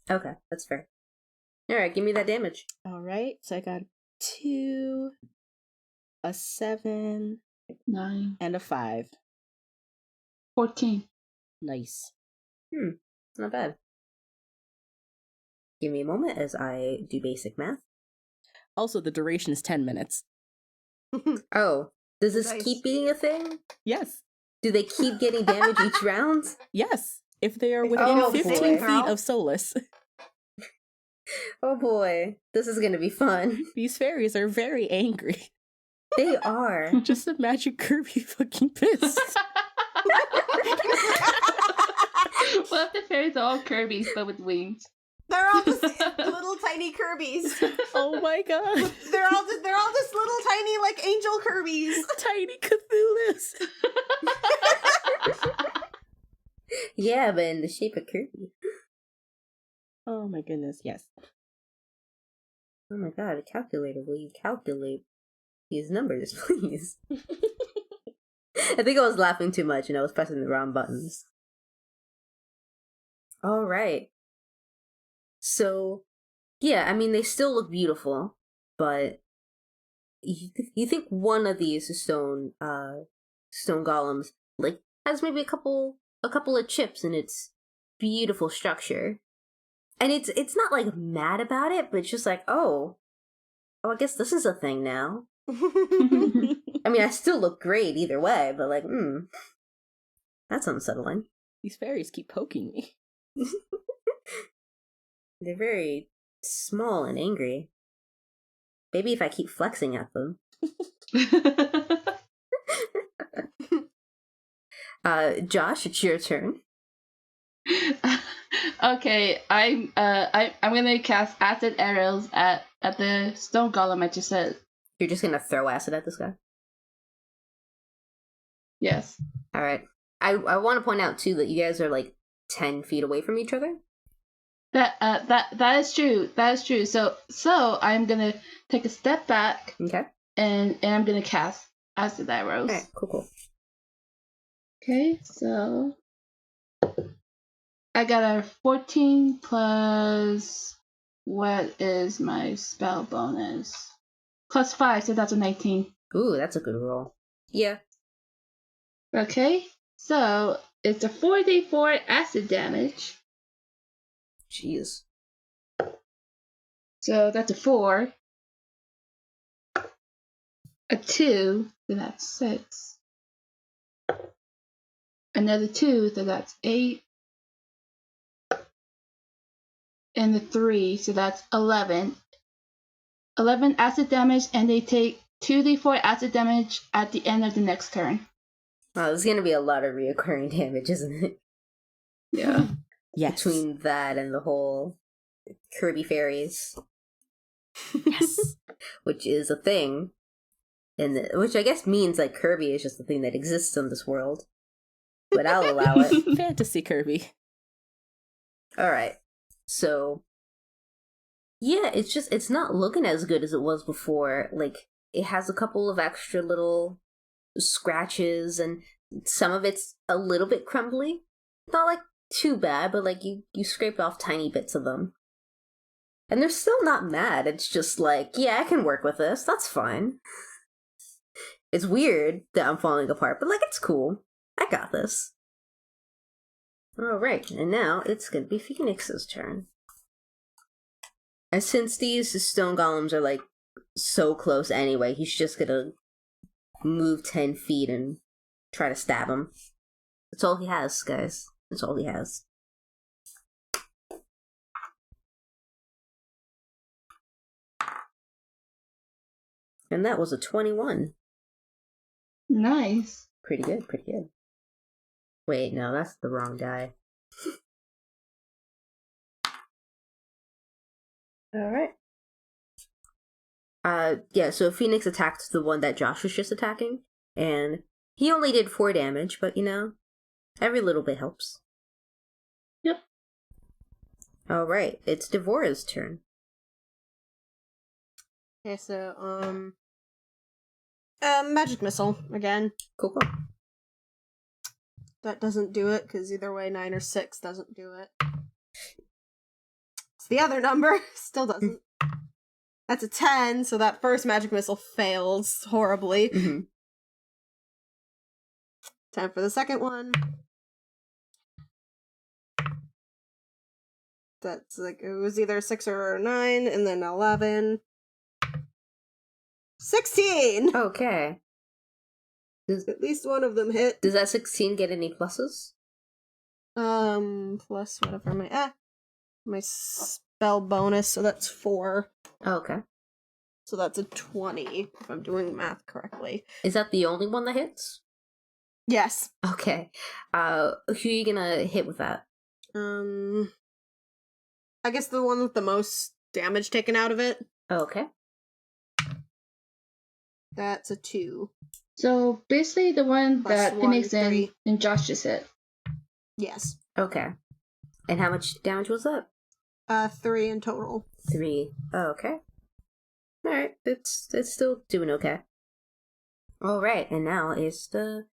Speaker 2: Okay, that's fair. All right, give me that damage.
Speaker 3: All right, so I got 2, a 7,
Speaker 4: 9,
Speaker 3: and a 5.
Speaker 4: 14.
Speaker 3: Nice.
Speaker 2: Not bad. Give me a moment as I do basic math.
Speaker 3: Also, the duration is 10 minutes.
Speaker 2: Oh, does this
Speaker 1: Nice.
Speaker 2: keep being a thing?
Speaker 3: Yes.
Speaker 2: Do they keep getting damage each round?
Speaker 3: Yes. If they are
Speaker 1: If
Speaker 3: within
Speaker 2: they
Speaker 3: 15
Speaker 2: hit
Speaker 3: feet
Speaker 1: now.
Speaker 3: of Solis.
Speaker 2: Oh boy, this is gonna be fun.
Speaker 3: These fairies are very angry.
Speaker 2: They are.
Speaker 3: Just imagine Kirby fucking pissed.
Speaker 4: What if the fairies are all Kirby's but with wings?
Speaker 1: They're all just little tiny Kirby's.
Speaker 3: Oh my god.
Speaker 1: They're all just little tiny like angel Kirby's.
Speaker 3: Tiny Cthulhu's.
Speaker 2: Yeah, but in the shape of Kirby.
Speaker 3: Oh my goodness, yes.
Speaker 2: Oh my god, a calculator. Will you calculate these numbers, please? I think I was laughing too much and I was pressing the wrong buttons. Alright. So, yeah, I mean, they still look beautiful, but you think one of these stone golems, like, has maybe a couple of chips in its beautiful structure. And it's not like mad about it, but it's just like, oh, I guess this is a thing now. I mean, I still look great either way, but like, that's unsettling.
Speaker 3: These fairies keep poking me.
Speaker 2: They're very small and angry. Maybe if I keep flexing at them. Josh, it's your turn.
Speaker 4: Okay, I'm gonna cast acid arrows at the stone golem I just said.
Speaker 2: You're just gonna throw acid at this guy?
Speaker 4: Yes.
Speaker 2: Alright. I want to point out, too, that you guys are, like, 10 feet away from each other.
Speaker 4: That is true. That is true. So I'm gonna take a step back
Speaker 2: Okay.
Speaker 4: and I'm gonna cast acid arrows.
Speaker 2: Alright, cool.
Speaker 4: Okay, so I got a 14 plus what is my spell bonus? Plus 5, so that's an 18.
Speaker 2: Ooh, that's a good roll. Yeah.
Speaker 4: Okay, so It's a 4d4 acid damage.
Speaker 2: Jeez.
Speaker 4: So that's a 4. A 2, then that's 6. Another 2, then that's 8. And the 3, so that's 11. 11 acid damage, and they take 2d4 acid damage at the end of the next turn.
Speaker 2: Wow, there's gonna be a lot of reoccurring damage, isn't it?
Speaker 4: Yeah.
Speaker 3: Yes.
Speaker 2: Between that and the whole Kirby fairies.
Speaker 3: Yes.
Speaker 2: Which is a thing. Which I guess means like Kirby is just a thing that exists in this world. But I'll allow it.
Speaker 3: Fantasy Kirby.
Speaker 2: Alright. So yeah, it's not looking as good as it was before. Like, it has a couple of extra little scratches, and some of it's a little bit crumbly. Not like too bad, but like you scraped off tiny bits of them. And they're still not mad. It's just like, yeah, I can work with this. That's fine. It's weird that I'm falling apart, but like, it's cool. I got this. Alright, and now it's gonna be Phoenix's turn. And since these stone golems are like so close anyway, he's just gonna move 10 feet and try to stab him. That's all he has, guys. That's all he has. And that was a 21.
Speaker 4: Nice.
Speaker 2: Pretty good, pretty good. Wait, no, that's the wrong die. Alright. Yeah, so Phoenix attacked the one that Josh was just attacking, and he only did 4 damage, but you know, every little bit helps.
Speaker 4: Yep.
Speaker 2: Alright, it's Devora's turn.
Speaker 1: Okay, so, magic missile, again.
Speaker 2: Cool, cool.
Speaker 1: That doesn't do it, because either way, 9 or 6 doesn't do it. So the other number still doesn't. That's a 10, so that first magic missile fails horribly.
Speaker 2: Mm-hmm.
Speaker 1: 10 for the second one. That's like, it was either 6 or 9, and then 11. 16!
Speaker 2: Okay.
Speaker 1: At least one of them hit.
Speaker 2: Does that 16 get any pluses?
Speaker 1: Plus whatever my spell bonus, so that's 4.
Speaker 2: Oh, okay.
Speaker 1: So that's a 20, if I'm doing math correctly.
Speaker 2: Is that the only one that hits?
Speaker 1: Yes.
Speaker 2: Okay. Who are you gonna hit with that?
Speaker 1: I guess the one with the most damage taken out of it.
Speaker 2: Oh, okay.
Speaker 1: That's a 2.
Speaker 4: So basically the one
Speaker 1: Plus
Speaker 4: that Phoenix
Speaker 1: 1, 3.
Speaker 4: and Josh just hit.
Speaker 1: Yes.
Speaker 2: Okay. And how much damage was that?
Speaker 1: 3 in total.
Speaker 2: 3. Oh, okay. Alright, it's still doing okay. Alright, and now it's the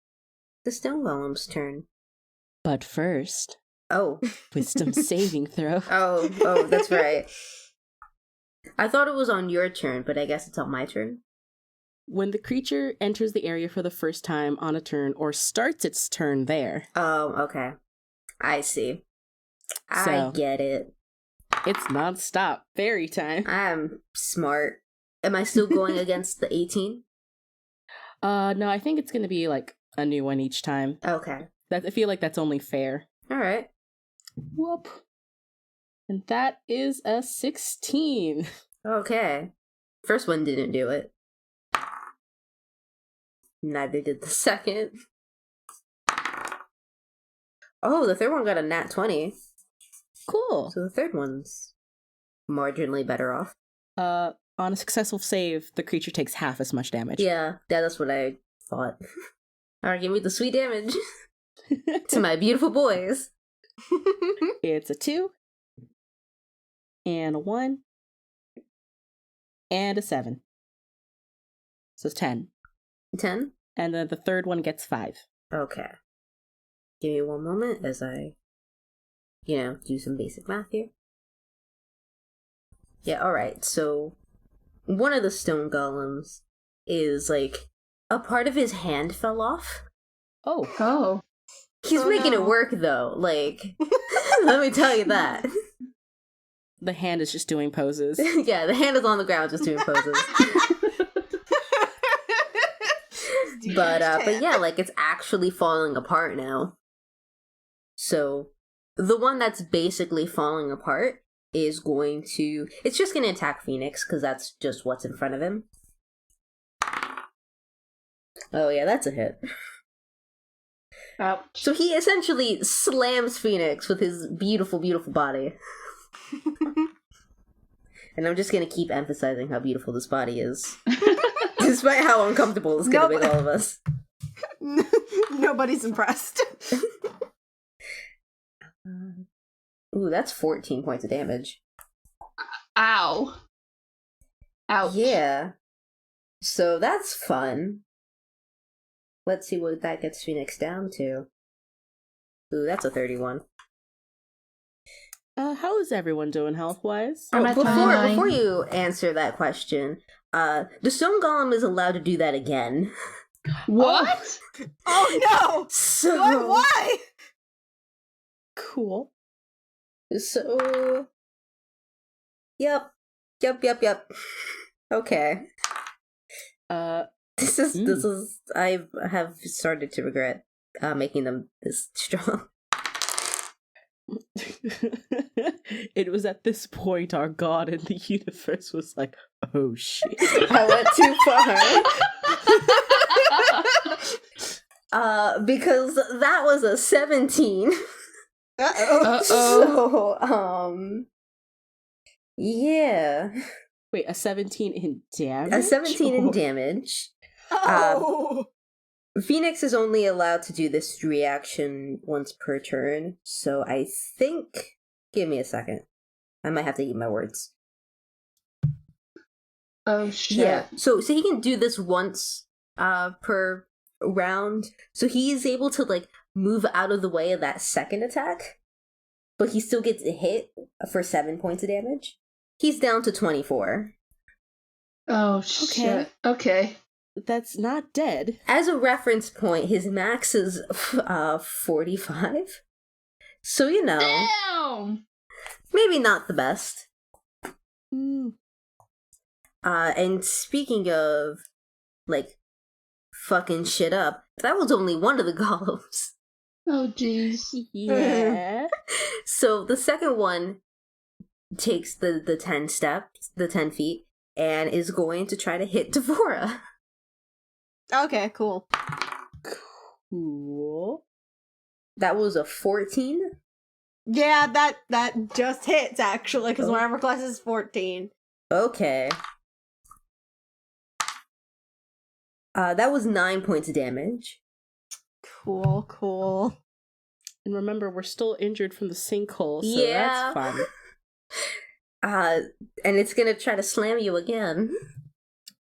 Speaker 2: stone golem's turn.
Speaker 3: But first,
Speaker 2: Oh.
Speaker 3: wisdom saving throw.
Speaker 2: Oh, that's right. I thought it was on your turn, but I guess it's on my turn.
Speaker 3: When the creature enters the area for the first time on a turn or starts its turn there.
Speaker 2: Oh, okay. I see. I
Speaker 3: So-
Speaker 2: get it.
Speaker 3: It's non-stop fairy time.
Speaker 2: I'm smart. Am I still going against the 18?
Speaker 3: No, I think it's gonna be like a new one each time.
Speaker 2: Okay.
Speaker 3: I feel like that's only fair.
Speaker 2: Alright.
Speaker 3: Whoop. And that is a 16.
Speaker 2: Okay. First one didn't do it. Neither did the second. Oh, the third one got a nat 20.
Speaker 3: Cool.
Speaker 2: So the third one's marginally better off.
Speaker 3: On a successful save, the creature takes half as much damage.
Speaker 2: Yeah, that's what I thought. Alright, give me the sweet damage to my beautiful boys.
Speaker 3: It's a 2, and a 1, and a 7. So it's 10.
Speaker 2: 10?
Speaker 3: And then the third one gets 5.
Speaker 2: Okay. Give me one moment as I, do some basic math here. Yeah, alright, so one of the stone golems is, like, a part of his hand fell off.
Speaker 3: Oh.
Speaker 4: Oh.
Speaker 2: He's making it work, though. Like, let me tell you that.
Speaker 3: The hand is just doing poses.
Speaker 2: Yeah, the hand is on the ground just doing poses. But yeah, like, it's actually falling apart now. So, the one that's basically falling apart is going to... It's just going to attack Phoenix, because that's just what's in front of him. Oh, yeah, that's a hit.
Speaker 4: Ouch.
Speaker 2: So he essentially slams Phoenix with his beautiful, beautiful body. And I'm just going to keep emphasizing how beautiful this body is. Despite how uncomfortable it's going to make all of us.
Speaker 1: Nobody's impressed.
Speaker 2: Ooh, that's 14 points of damage.
Speaker 4: Ow. Ouch.
Speaker 2: Yeah. So that's fun. Let's see what that gets Phoenix down to. Ooh, that's a 31.
Speaker 3: How is everyone doing health-wise?
Speaker 4: I'm at 29.
Speaker 2: Before you answer that question, the stone golem is allowed to do that again.
Speaker 4: What?
Speaker 1: Oh no!
Speaker 2: So
Speaker 1: Why?
Speaker 3: Cool.
Speaker 2: So Yep. Okay. This is I have started to regret making them this strong.
Speaker 3: It was at this point our god in the universe was like, oh shit.
Speaker 2: I went too far. Because that was a 17.
Speaker 1: Uh-oh.
Speaker 2: So, yeah.
Speaker 3: Wait, a 17 in damage?
Speaker 2: A 17 in damage.
Speaker 1: Oh.
Speaker 2: Phoenix is only allowed to do this reaction once per turn, so I think... Give me a second. I might have to eat my words.
Speaker 4: Oh shit.
Speaker 2: Yeah, so he can do this once per round, so he's able to, like, move out of the way of that second attack, but he still gets hit for 7 points of damage. He's down to 24.
Speaker 4: Oh shit. Okay.
Speaker 3: That's not dead.
Speaker 2: As a reference point, his max is 45. So, you know,
Speaker 4: Damn!
Speaker 2: maybe not the best.
Speaker 3: Mm.
Speaker 2: And speaking of, like, fucking shit up, that was only one of the golems.
Speaker 4: Oh jeez.
Speaker 3: Yeah.
Speaker 2: So the second one takes the 10 steps, the 10 feet, and is going to try to hit Devora.
Speaker 1: Okay, cool.
Speaker 3: Cool.
Speaker 2: That was a 14.
Speaker 1: Yeah, that just hits, actually, because my armor class is 14.
Speaker 2: Okay. That was 9 points of damage.
Speaker 1: Cool.
Speaker 3: And remember, we're still injured from the sinkhole, so
Speaker 2: Yeah.
Speaker 3: that's fun.
Speaker 2: And it's gonna try to slam you again.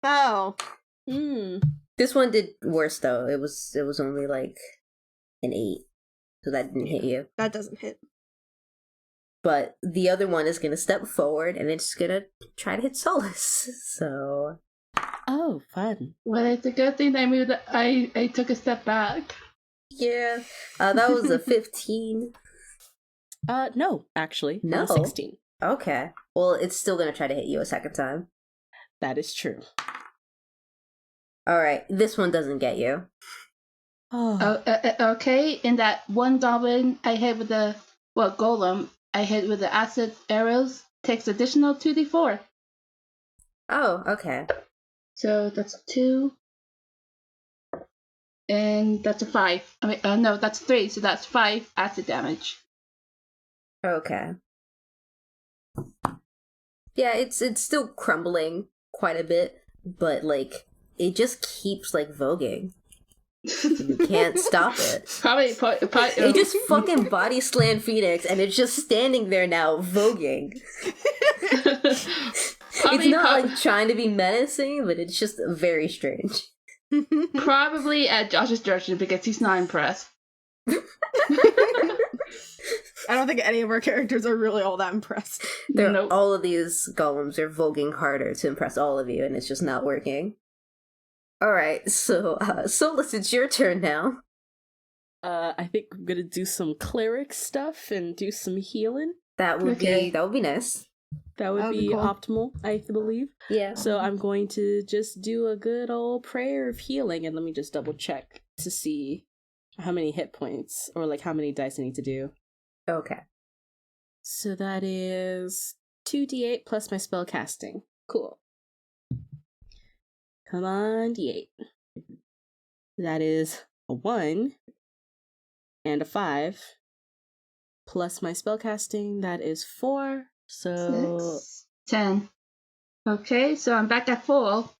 Speaker 1: Oh.
Speaker 2: This one did worse though. It was only like an 8, so that didn't hit you.
Speaker 1: That doesn't hit.
Speaker 2: But the other one is gonna step forward and it's gonna try to hit Solis. So
Speaker 3: Oh, fun.
Speaker 4: Well, it's a good thing that I took a step back.
Speaker 2: yeah, that was a 15.
Speaker 3: No, actually.
Speaker 2: No.
Speaker 3: 16.
Speaker 2: Okay. Well, it's still gonna try to hit you a second time.
Speaker 3: That is true.
Speaker 2: All right, this one doesn't get you.
Speaker 3: Oh.
Speaker 4: Okay, in that one goblin I hit with the golem I hit with the acid arrows takes additional 2d4.
Speaker 2: Oh, okay.
Speaker 4: So that's 2. And that's a 5. I mean, no, that's 3. So that's 5 acid damage.
Speaker 2: Okay. Yeah, it's still crumbling quite a bit, but like it just keeps like voguing. You can't stop it.
Speaker 4: Probably
Speaker 2: It just fucking body slammed Phoenix, and it's just standing there now voguing. It's not like trying to be menacing, but it's just very strange.
Speaker 4: Probably at Josh's direction because he's not impressed.
Speaker 1: I don't think any of our characters are really all that impressed.
Speaker 4: Nope.
Speaker 2: All of these golems are voguing harder to impress all of you, and it's just not working. Alright, so Solis, it's your turn now.
Speaker 3: I think I'm gonna do some cleric stuff and do some healing.
Speaker 2: That would be nice.
Speaker 3: That would be
Speaker 1: cool.
Speaker 3: optimal, I believe.
Speaker 2: Yeah.
Speaker 3: So I'm going to just do a good old prayer of healing, and let me just double check to see how many hit points or like how many dice I need to do.
Speaker 2: Okay.
Speaker 3: So that is 2d8 plus my spell casting. Cool. Come on, d8. That is a 1 and a 5 plus my spell casting. That is 4. So
Speaker 4: 6, 10. Okay, so I'm back at full.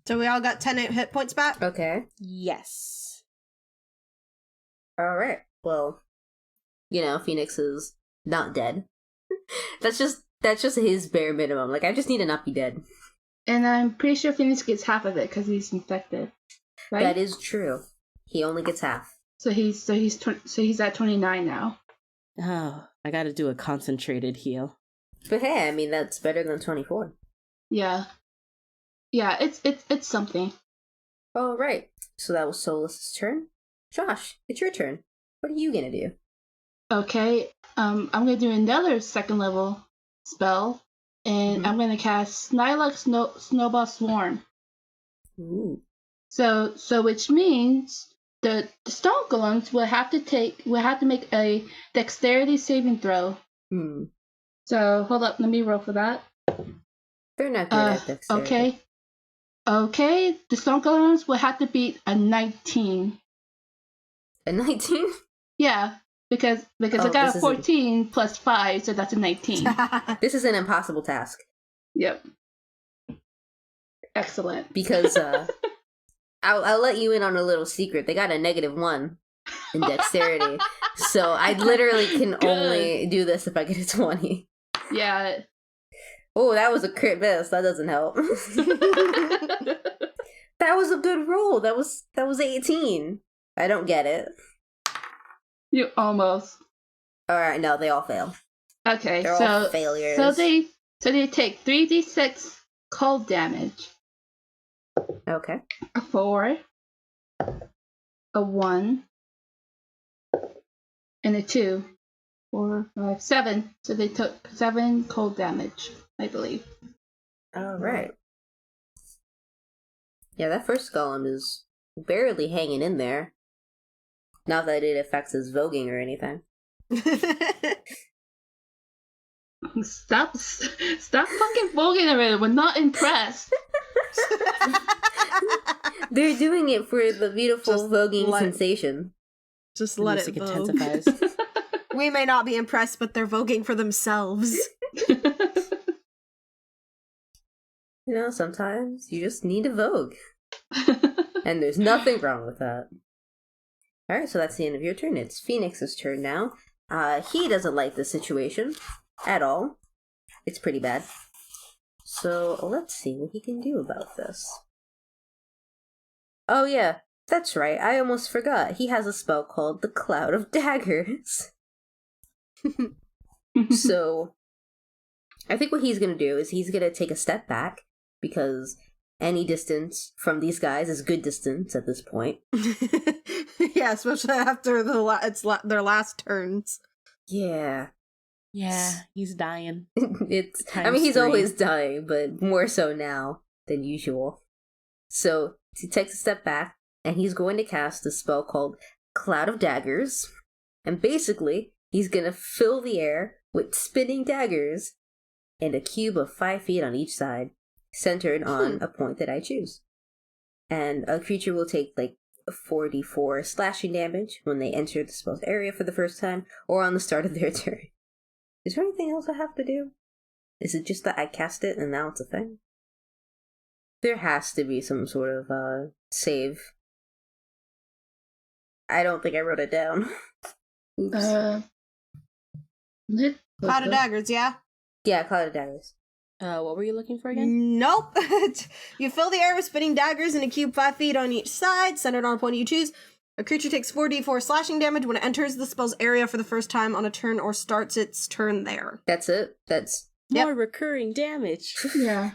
Speaker 1: So we all got 10 hit points back?
Speaker 2: Okay.
Speaker 3: yes.
Speaker 2: All right. Well, Phoenix is not dead. that's just his bare minimum. Like, I just need to not be dead.
Speaker 4: And I'm pretty sure Phoenix gets half of it because he's infected. Right?
Speaker 2: That is true. He only gets half.
Speaker 4: So he's at 29 now.
Speaker 3: Oh, I gotta do a concentrated heal.
Speaker 2: But hey, I mean, that's better than 24.
Speaker 4: Yeah. Yeah, it's something.
Speaker 2: All right. So that was Solis' turn. Josh, it's your turn. What are you gonna do?
Speaker 4: Okay, I'm gonna do another second level spell, and I'm gonna cast Snylock Snowball Swarm.
Speaker 2: Ooh.
Speaker 4: So which means the stone golems will have to make a dexterity saving throw.
Speaker 2: Hmm.
Speaker 4: So hold up, let me roll for that.
Speaker 2: They're not good at dexterity.
Speaker 4: Okay, the stone golems will have to beat a 19.
Speaker 2: A 19?
Speaker 4: Yeah, because I got a 14 plus 5, so that's a 19.
Speaker 2: This is an impossible task.
Speaker 4: Yep. Excellent.
Speaker 2: Because I'll let you in on a little secret. They got a -1 in dexterity. So I literally can only do this if I get a 20.
Speaker 4: Yeah.
Speaker 2: Oh, that was a crit miss. That doesn't help. That was a good roll. That was 18. I don't get it.
Speaker 4: You almost.
Speaker 2: Alright, no, they all fail.
Speaker 4: Okay,
Speaker 2: They're all failures.
Speaker 4: So they take 3d6 cold damage.
Speaker 2: Okay.
Speaker 4: A 4, a 1, and a 2. 4, 5, 7. So they took 7 cold damage, I believe.
Speaker 2: Alright. Yeah, that first golem is barely hanging in there. Not that it affects his voguing or anything.
Speaker 4: Stop fucking voguing already. We're not impressed.
Speaker 2: They're doing it for the beautiful
Speaker 1: Just
Speaker 2: voguing sensation.
Speaker 1: Just
Speaker 3: The
Speaker 1: let
Speaker 3: music
Speaker 1: it vogue.
Speaker 3: intensifies.
Speaker 1: We may not be impressed, but they're voguing for themselves.
Speaker 2: Sometimes you just need to vogue. And there's nothing wrong with that. Alright, so that's the end of your turn. It's Phoenix's turn now. He doesn't like the situation at all. It's pretty bad. So let's see what he can do about this. Oh yeah, that's right. I almost forgot. He has a spell called the Cloud of Daggers. So I think what he's going to do is he's going to take a step back, because any distance from these guys is good distance at this point.
Speaker 1: Yeah, especially after their last turns.
Speaker 2: Yeah.
Speaker 3: Yeah, he's dying.
Speaker 2: He's
Speaker 3: Times
Speaker 2: always dying, but more so now than usual. So he takes a step back, and he's going to cast a spell called Cloud of Daggers. And basically, he's going to fill the air with spinning daggers and a cube of 5 feet on each side, centered on a point that I choose. And a creature will take like 4d4 slashing damage when they enter the spell's area for the first time, or on the start of their turn. Is there anything else I have to do? Is it just that I cast it and now it's a thing? There has to be some sort of save. I don't think I wrote it down. Oops.
Speaker 1: Cloud of Daggers, yeah?
Speaker 2: Yeah, Cloud of Daggers.
Speaker 3: What were you looking for again?
Speaker 1: Nope. You fill the air with spinning daggers in a cube 5 feet on each side, centered on a point you choose. A creature takes 4d4 slashing damage when it enters the spell's area for the first time on a turn or starts its turn there.
Speaker 2: That's it? That's...
Speaker 3: More recurring damage.
Speaker 4: Yeah.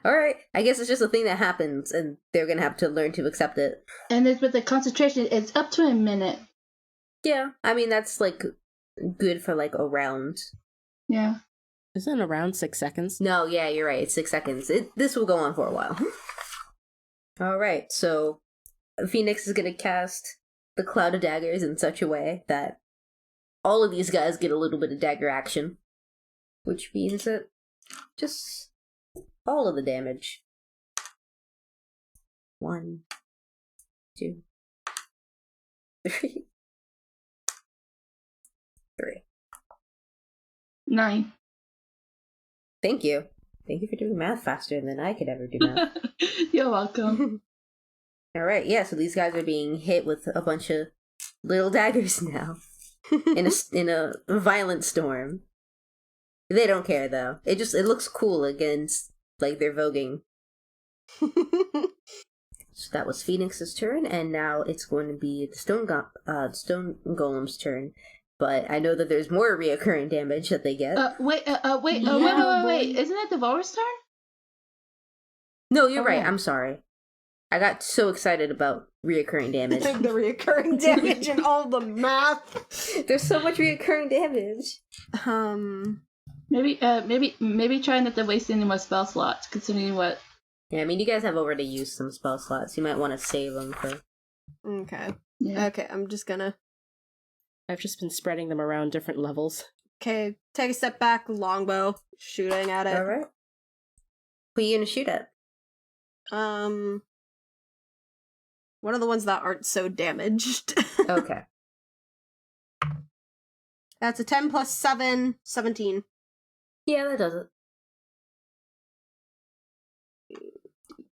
Speaker 2: Alright, I guess it's just a thing that happens, and they're gonna have to learn to accept it.
Speaker 4: And it's with the concentration, it's up to a minute.
Speaker 2: Yeah, I mean, that's, like, good for, like, a round.
Speaker 4: Yeah.
Speaker 3: Isn't it around 6 seconds?
Speaker 2: No, yeah, you're right, it's 6 seconds. This will go on for a while. Alright, so Phoenix is gonna cast the Cloud of Daggers in such a way that all of these guys get a little bit of dagger action, which means that just all of the damage. 1, 2, 3. 3.
Speaker 4: 9.
Speaker 2: Thank you. Thank you for doing math faster than I could ever do math.
Speaker 4: You're welcome.
Speaker 2: Alright, yeah, so these guys are being hit with a bunch of little daggers now. in a violent storm. They don't care, though. It looks cool against, like, their voguing. So that was Phoenix's turn, and now it's going to be the stone golem's turn. But I know that there's more reoccurring damage that they get.
Speaker 4: Wait. Isn't it Devora's turn?
Speaker 2: No, you're right. I'm sorry. I got so excited about reoccurring damage.
Speaker 1: The reoccurring damage and all the math.
Speaker 2: There's so much reoccurring damage.
Speaker 4: Maybe try not to waste any more spell slots, considering what.
Speaker 2: Yeah, I mean, you guys have already used some spell slots. You might want to save them for.
Speaker 1: Okay.
Speaker 4: Yeah.
Speaker 1: Okay, I'm just gonna.
Speaker 3: I've just been spreading them around different levels.
Speaker 1: Okay, take a step back, longbow, shooting at it.
Speaker 2: Alright. Who are you gonna shoot at?
Speaker 1: One of the ones that aren't so damaged.
Speaker 2: Okay.
Speaker 1: That's a 10 plus 7, 17.
Speaker 2: Yeah, that does it.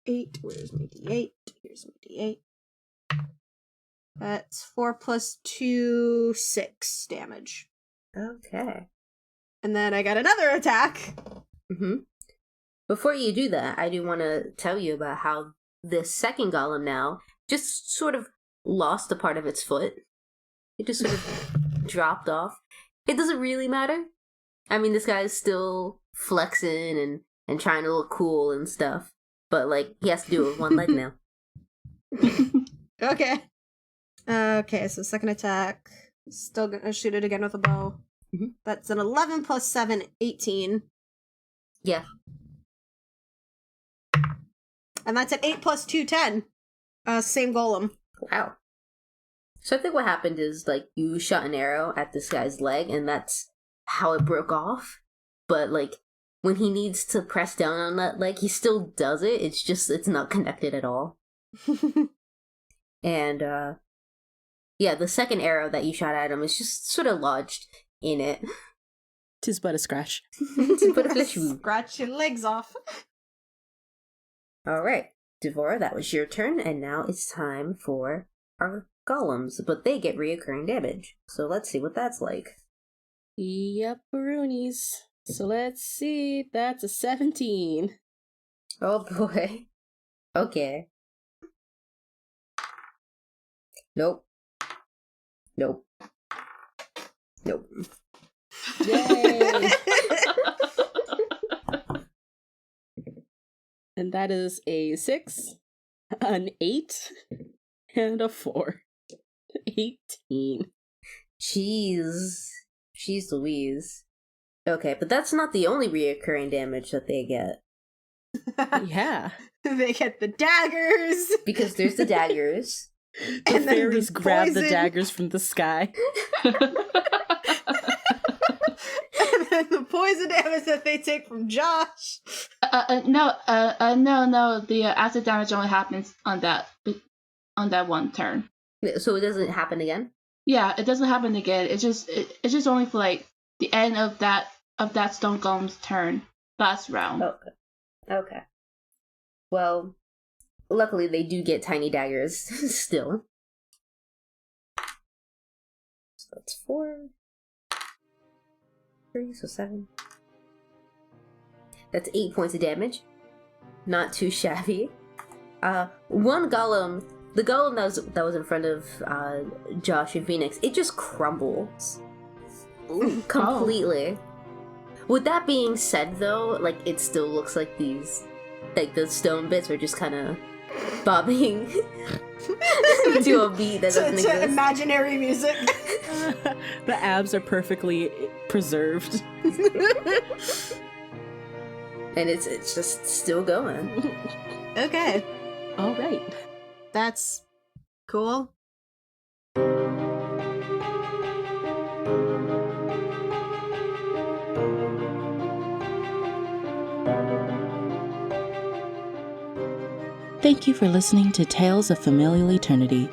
Speaker 1: 8, where's my d8? Here's my d8. That's 4 plus 2, 6 damage.
Speaker 2: Okay.
Speaker 1: And then I got another attack.
Speaker 2: Mm-hmm. Before you do that, I do want to tell you about how this second golem now just sort of lost a part of its foot. It just sort of dropped off. It doesn't really matter. I mean, this guy's still flexing and trying to look cool and stuff. But, like, he has to do it with one leg now.
Speaker 1: Okay. Okay, so second attack. Still gonna shoot it again with a bow.
Speaker 2: Mm-hmm.
Speaker 1: That's an 11 plus 7, 18.
Speaker 2: Yeah.
Speaker 1: And that's an 8 plus 2, 10. Same golem.
Speaker 2: Wow. So I think what happened is, like, you shot an arrow at this guy's leg, and that's how it broke off. But, like, when he needs to press down on that leg, he still does it. It's not connected at all. And, yeah, the second arrow that you shot at him is just sort of lodged in it.
Speaker 3: 'Tis but a scratch.
Speaker 2: Tis but a flesh wound.
Speaker 1: Scratch your legs off.
Speaker 2: Alright, Devora, that was your turn, and now it's time for our golems, but they get reoccurring damage. So let's see what that's like.
Speaker 3: Yep, Baroonies. So let's see. That's a 17.
Speaker 2: Oh boy. Okay. Nope. Nope. Nope.
Speaker 3: Yay! And that is a 6, an 8, and a 4. 18.
Speaker 2: Jeez Louise. Okay, but that's not the only reoccurring damage that they get.
Speaker 3: Yeah.
Speaker 1: They get the daggers.
Speaker 2: Because there's the daggers.
Speaker 3: The
Speaker 1: And then
Speaker 3: fairies
Speaker 1: the
Speaker 3: grab the
Speaker 1: poison.
Speaker 3: daggers from the sky.
Speaker 1: And then the poison damage that they take from Josh.
Speaker 4: No. The acid damage only happens on that one turn.
Speaker 2: So it doesn't happen again?
Speaker 4: Yeah, it doesn't happen again. It's just only for like the end of that stone golem's turn last round.
Speaker 2: Okay. Well, luckily they do get tiny daggers still. So that's 4. 3, so 7. That's 8 points of damage. Not too shabby. One golem, the golem that was in front of Josh and Phoenix, it just crumbles. Completely. With that being said, though, like, it still looks like these like the stone bits are just kind of bobbing to a beat that doesn't
Speaker 1: to
Speaker 2: exist.
Speaker 1: imaginary music.
Speaker 3: The abs are perfectly preserved.
Speaker 2: And it's just still going.
Speaker 1: Okay,
Speaker 3: All right.
Speaker 1: that's cool.
Speaker 3: Thank you for listening to Tales of Familial Eternity.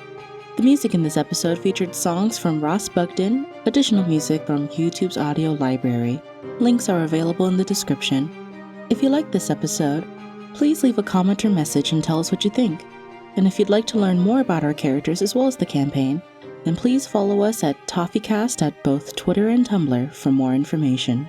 Speaker 3: The music in this episode featured songs from Ross Bugden, additional music from YouTube's audio library. Links are available in the description. If you liked this episode, please leave a comment or message and tell us what you think. And if you'd like to learn more about our characters as well as the campaign, then please follow us at TofeCast at both Twitter and Tumblr for more information.